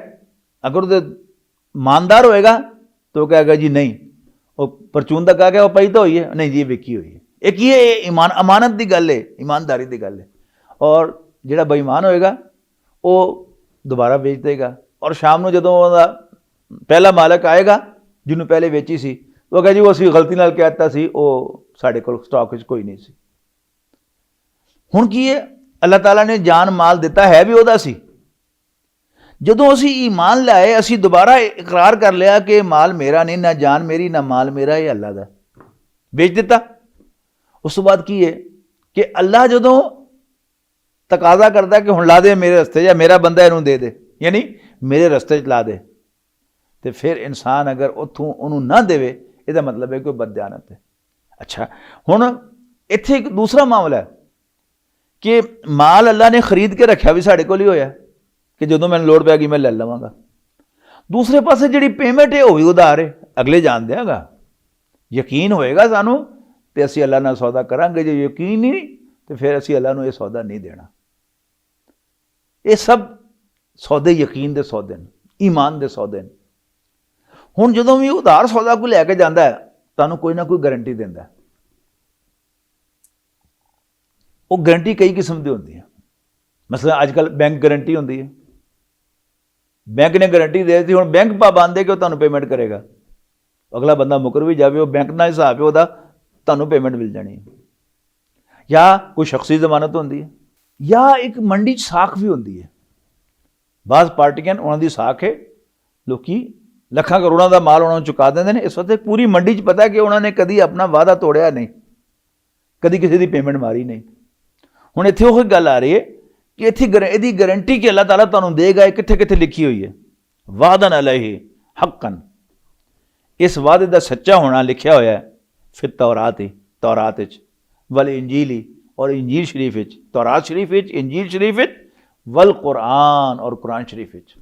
अगर वो ईमानदार होएगा तो वो कहेगा जी नहीं, वो परचून का गाहक है, वो पई तो हुई है, नहीं जी विकी हुई है। एक ये अमानत की गल है, ईमानदारी की गल है। और जिहड़ा बेईमान होएगा वो दोबारा बेच देगा, और शाम को जदों उहदा पहला मालक आएगा जिन्होंने पहले वेची सी, वो कहे जी वो असीं गलती नाल कहता सी, वो साडे कोल स्टॉक विच कोई नहीं सी। हुण की है, अल्लाह ताला ने जान माल दिता है भी उहदा सी, जदों असीं ईमान लाए, असीं दोबारा इकरार कर लिया कि माल मेरा नहीं, ना जान मेरी, ना माल मेरा, ये अल्लाह दा, बेच दिता। उस तो बाद की है कि अल्लाह जदों तकाजा करता कि हुण ला दे मेरे रस्ते, या मेरा बंदा इहनूं दे दे, यानी मेरे रस्ते च ला दे, तो फिर इंसान अगर उत्थों उन्होंने ना देवे, इसका मतलब है कोई बददयानत है। अच्छा, हुण इत्थे एक दूसरा मामला है कि माल अल्लाह ने खरीद के रखा भी साढ़े कोल ही होया कि जदों मैंने लोड़ पैगी मैं ले लवांगा। दूसरे पासे जिहड़ी पेमेंट है वह भी उधार है, अगले जान देगा, यकीन होएगा सानू तो असीं अल्लाह नाल सौदा करांगे, जो यकीन नहीं तो फिर असीं अल्लाह नूं ये सौदा नहीं देना। ये सब सौदे यकीन दे सौदे ने, ईमान दे सौदे ने। हुण जदों भी उधार सौदा कोई लैके जांदा है, तुहानूं कोई ना कोई गारंटी दिंदा है। वो गारंटी कई किस्म की होंदी है, मसलन अजकल बैंक गारंटी होंदी है, बैंक ने गारंटी दे दी, हुण बैंक पाबंद है कि वो तुहानूं पेमेंट करेगा, अगला बंदा मुकर भी जाए, वो बैंक नाल हिसाब है वह तुहानूं पेमेंट मिल जानी है। या कोई शख्सी जमानत होंदी है, या एक मंडी साख भी होंदी है। बाज़ पार्टियां उन्हों की साख है, लोग लखां करोड़ों का माल उन्होंने चुका देंगे ने। इस वक्त पूरी मंडी च पता है कि उन्होंने कभी अपना वादा तोड़िया नहीं, कभी किसी की पेमेंट मारी नहीं। हुण इत्थे ओही गल आ रही है कि इत्थे इहदी गारंटी कि अल्लाह ताला तुहानूं देगा, कित्थे कित्थे लिखी हुई है, वादन अलैहि हक्कन, इस वादे का सच्चा होना लिखा होया है फिर तौरात ही, तौरात विच, वल इंजीली, और इंजील शरीफ विच, तौरात शरीफ विच, इंजील शरीफ विच, वल कुरान, और कुरान शरीफ विच।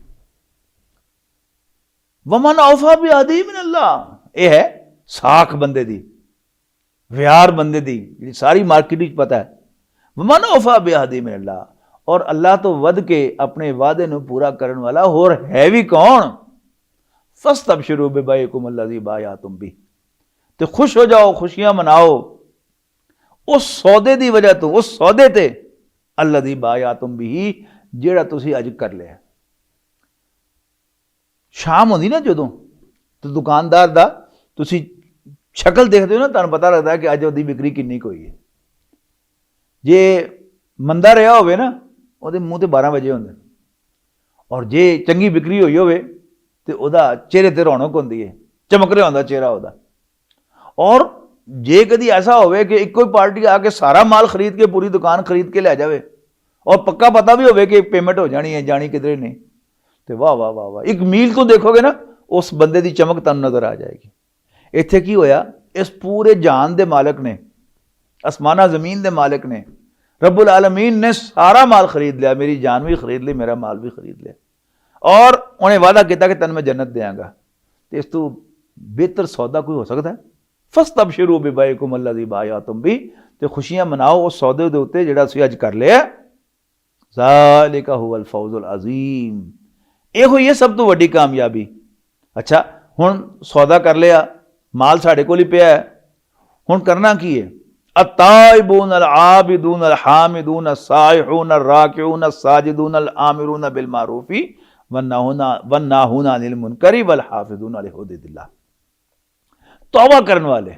वमन औफा बिअहदी मिन अल्लाह, यह है साख बंदे दी, व्यार बंदे दी, जी सारी मार्केट विच पता है। वमन औफा बिअहदी मिन अल्लाह, और अल्लाह तो वध के अपने वादे नूं पूरा करने वाला होर है भी कौन। फस्तबशिरू बिबैकुम अल्लज़ी बायअतुम बिही, तो खुश हो जाओ, खुशियां मनाओ उस सौदे की वजह तो, उस सौदे ते अल्लज़ी बायअतुम बिही, जिहड़ा तुसीं अज कर लिया। शाम होंदी ना जदों, तो दुकानदार दा तुसीं शक्ल देखते हो ना, तुहानूं पता लगता है कि अज उहदी बिक्री किन्नी कोई है। जे मंदा रहा होवे ना, उहदे मूँह ते 12 वजे होंदे, और जे चंगी बिक्री हुई होवे तो उहदा चेहरे ते रौनक होंदी है, चमक रहा होंदा चेहरा उहदा। और जे कदी ऐसा होवे कि इक्को ही पार्टी आके सारा माल खरीद के पूरी दुकान खरीद के लै जाए, और पक्का पता भी होवे कि पेमेंट हो जानी है, जानी किधरे नहीं, तो वाह वाह वाह वाह, एक मील तो देखोगे ना उस बंदे की चमक तुहानूं नज़र आ जाएगी। इत्थे की होया, इस पूरे जहान दे मालिक ने, आसमाना ज़मीन दे मालिक ने, रब्बुल आलमीन ने सारा माल खरीद लिया, मेरी जान भी खरीद ली, मेरा माल भी खरीद लिया, और उन्हें वादा किया कि तन मैं जन्नत देंगा। तो इस तो बेहतर सौदा कोई हो सकता है? फस्तबशिरू बिबैकुम अल्लज़ी बायअतुम भी, ते खुशियां मनाओ उस सौदे दे उत्ते जिहड़ा तुसीं अज कर लिया। ज़ालिका हुवल फौज़ुल अज़ीम, ਇਹੋ ਹੀ ਹੈ ਸਭ ਤੋਂ ਵੱਡੀ ਕਾਮਯਾਬੀ। ਅੱਛਾ, ਹੁਣ ਸੌਦਾ ਕਰ ਲਿਆ, ਮਾਲ ਸਾਡੇ ਕੋਲ ਹੀ ਪਿਆ ਹੈ, ਹੁਣ ਕਰਨਾ ਕੀ ਹੈ? ਅਤਾਇਬੂਨ ਅਲ ਆबिदून ਅਲ ਹਾਮਿਦੂਨ ਅਸਾਇਹੂਨ ਅਰਾਕਿਊਨ ਅਸਾਜਿਦੂਨ ਅਲ ਆਮਿਰੂਨ ਬਿਲ ਮਾਰੂਫੀ वन्नाहून अनिल मुनकरी वल हाफिज़ून अला हुदूदिल्लाह। तौबा करने वाले,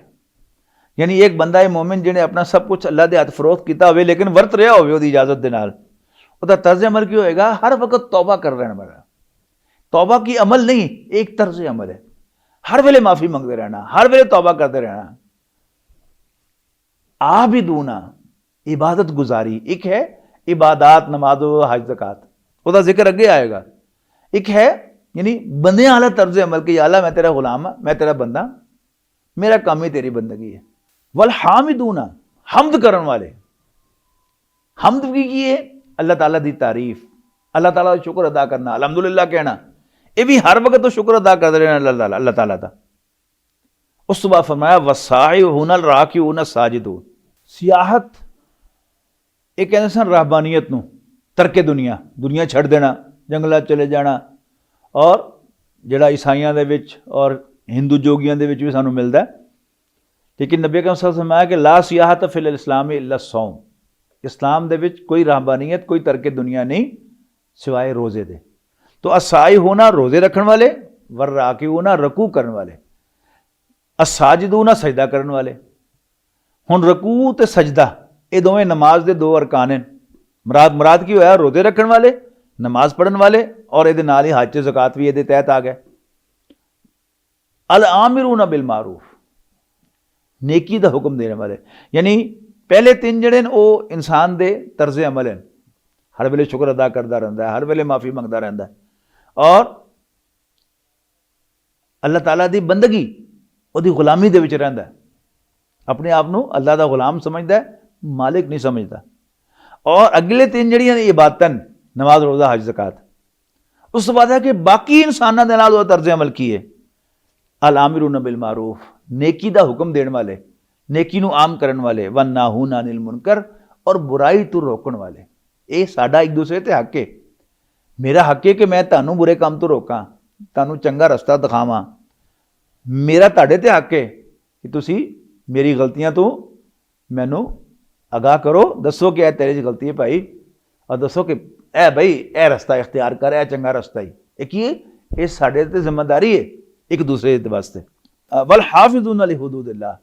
यानी एक बंदा है मोमिन जिन्हें अपना सब कुछ अल्लाह दे हथ फरोख्त किया होवे लेकिन वरत रहा होवे ओदी इजाजत दे नाल, ओदा तर्ज अमल की होएगा? हर वक्त तौबा कर रहना वाला। तौबा की अमल नहीं, एक तर्ज अमल है, हर वेले माफी मंगते रहना, हर वेले तौबा करते रहना। आबिदूना इबादत गुजारी, एक है इबादत नमाज हज ज़कात, ओदा जिक्र अगे आएगा। एक है यानी बंदे वाला तर्ज अमल कि अल्लाह मैं तेरा गुलाम हाँ, मैं तेरा बंदा, मेरा काम ही तेरी बंदगी है। वल हामिदूना हमद करन वाले, हमद की है अल्लाह ताला दी तारीफ, अल्लाह ताला का शुक्र अदा करना, अलहमदुलिल्लाह कहना, ये भी हर वक्त तो शुक्र अदा करते रहना अल्लाह ताला का। उस तो बाद फरमाया वसाइहून राकिऊन साजिदून, सियाहत एक कहते सन रहबानियत नूं, तरके दुनिया, दुनिया छड़ देना, जंगलां चले जाना, और जिहड़ा ईसाइयां दे विच और हिंदू जोगियां दे विच भी सानूं मिलदा है। लेकिन नबी अकरम सल्लल्लाहु अलैहि वसल्लम फरमाया कि ला सियाहत फिल इस्लाम इल्ला सौम, इस्लाम दे विच कोई रहबानियत, कोई तरके दुनिया नहीं सिवाय रोज़े दे। तो असाई होना रोज़े रखने वाले, वर राकी होना रकू करने वाले, असाजिदूना सजदा करने वाले। हुण रकू ते सजदा ये दोवें नमाज दे दो अरकान हैं। मुराद की होया? रोज़े रखने वाले, नमाज पढ़ने वाले, और ये नाल ही हज ज़कात भी ये तहत आ गए। अल आमिरूना बिल मारूफ, नेकी का हुक्म देने वाले, यानी पहले तीन जड़े वो इंसान दे तर्ज अमल हैं, हर वेले शुक्र अदा करता रहता है, हर वेले माफ़ी मंगता रहता है, और अल्लाह ताला दी बंदगी उहदी गुलामी दे विच रहिंदा है, अपने आप नूं अल्लाह दा गुलाम समझदा है, मालिक नहीं समझता। और अगले तीन जड़ियां इबादतन नमाज रोज़ा हज ज़कात, उस बाद है कि बाकी इंसानों के नाल तर्ज अमल की है अल आमिरूना बिल मारूफ, नेकी का हुक्म देने वाले, नेकी नूं आम करने वाले, वन्नाहून अनिल मुनकर, और बुराई तो रोकने वाले। ये साडा एक दूसरे ते हक है। मेरा हक है कि मैं तुहानूं बुरे काम तो रोकां, तुहानूं चंगा रस्ता दिखावां। मेरा तुहाडे ते हक है कि तुसीं मेरी गलतियां तो मैनूं आगाह करो, दसो कि तेरे च गलती है भाई, और दसो कि ए भाई ए रस्ता इख्तियार कर, ए चंगा रस्ता ही। एक ये साडे ते जिम्मेदारी है एक दूसरे के वास्ते। वल हाफिज़ून अला हुदूदिल्लाह,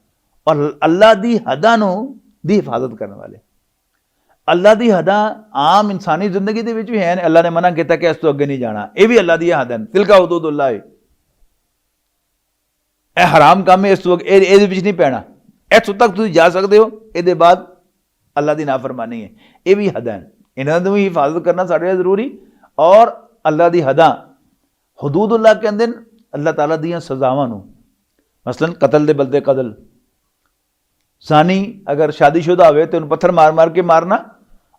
और अल्लाह दी हदां नूं दी हिफाजत करने वाले। अल्लाह दी हदां आम इंसानी जिंदगी दे विच भी हैं, अल्लाह ने मना किया कि इस तो अगे नहीं जाना, ये भी अल्लाह दी हदां, तिलका हुदूदुल्लाह, ए हराम काम है, इस तो ये विच नहीं पैना, इत्थों तक तुसीं जा सकते हो, ये बाद अल्लाह दी नाफरमानी है, ये भी हदां, इन्हां दी भी हिफाजत करना साडे लिए जरूरी। और अल्लाह दी हदां हुदूदुल्लाह कहंदे ने अल्लाह ताला दियां सज़ावां नूं, मसलन कतल दे बदले कतल, सानी अगर शादीशुदा होवे तो उन्हें पत्थर मार मार के मारना,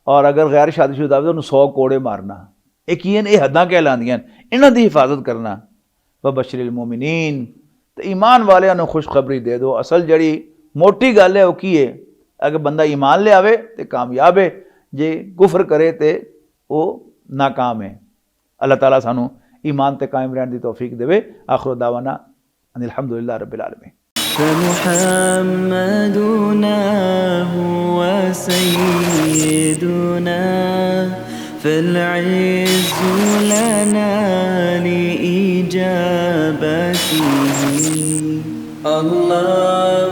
और अगर गैर शादीशुदा होवे तो उन्हें 100 कोड़े मारना। एक ये हदां कहलांदियां, इन्हां दी हिफाजत करना। व बशरिल मोमिनीन, तो ईमान वालियां नूं खुशखबरी दे दो। असल जड़ी मोटी गल है वो की है, अगर बंदा ईमान ले आवे तो कामयाब है, जे कुफर करे तो वो नाकाम है। अल्लाह ताला सानू ईमान ते कायम रहने की तौफीक देवे। आखिर दावाना अनिल हम्दुलिल्लाह रब्बिल आलमीन। فمحمدنا هو سيدنا فالعز لنا لإجابته الله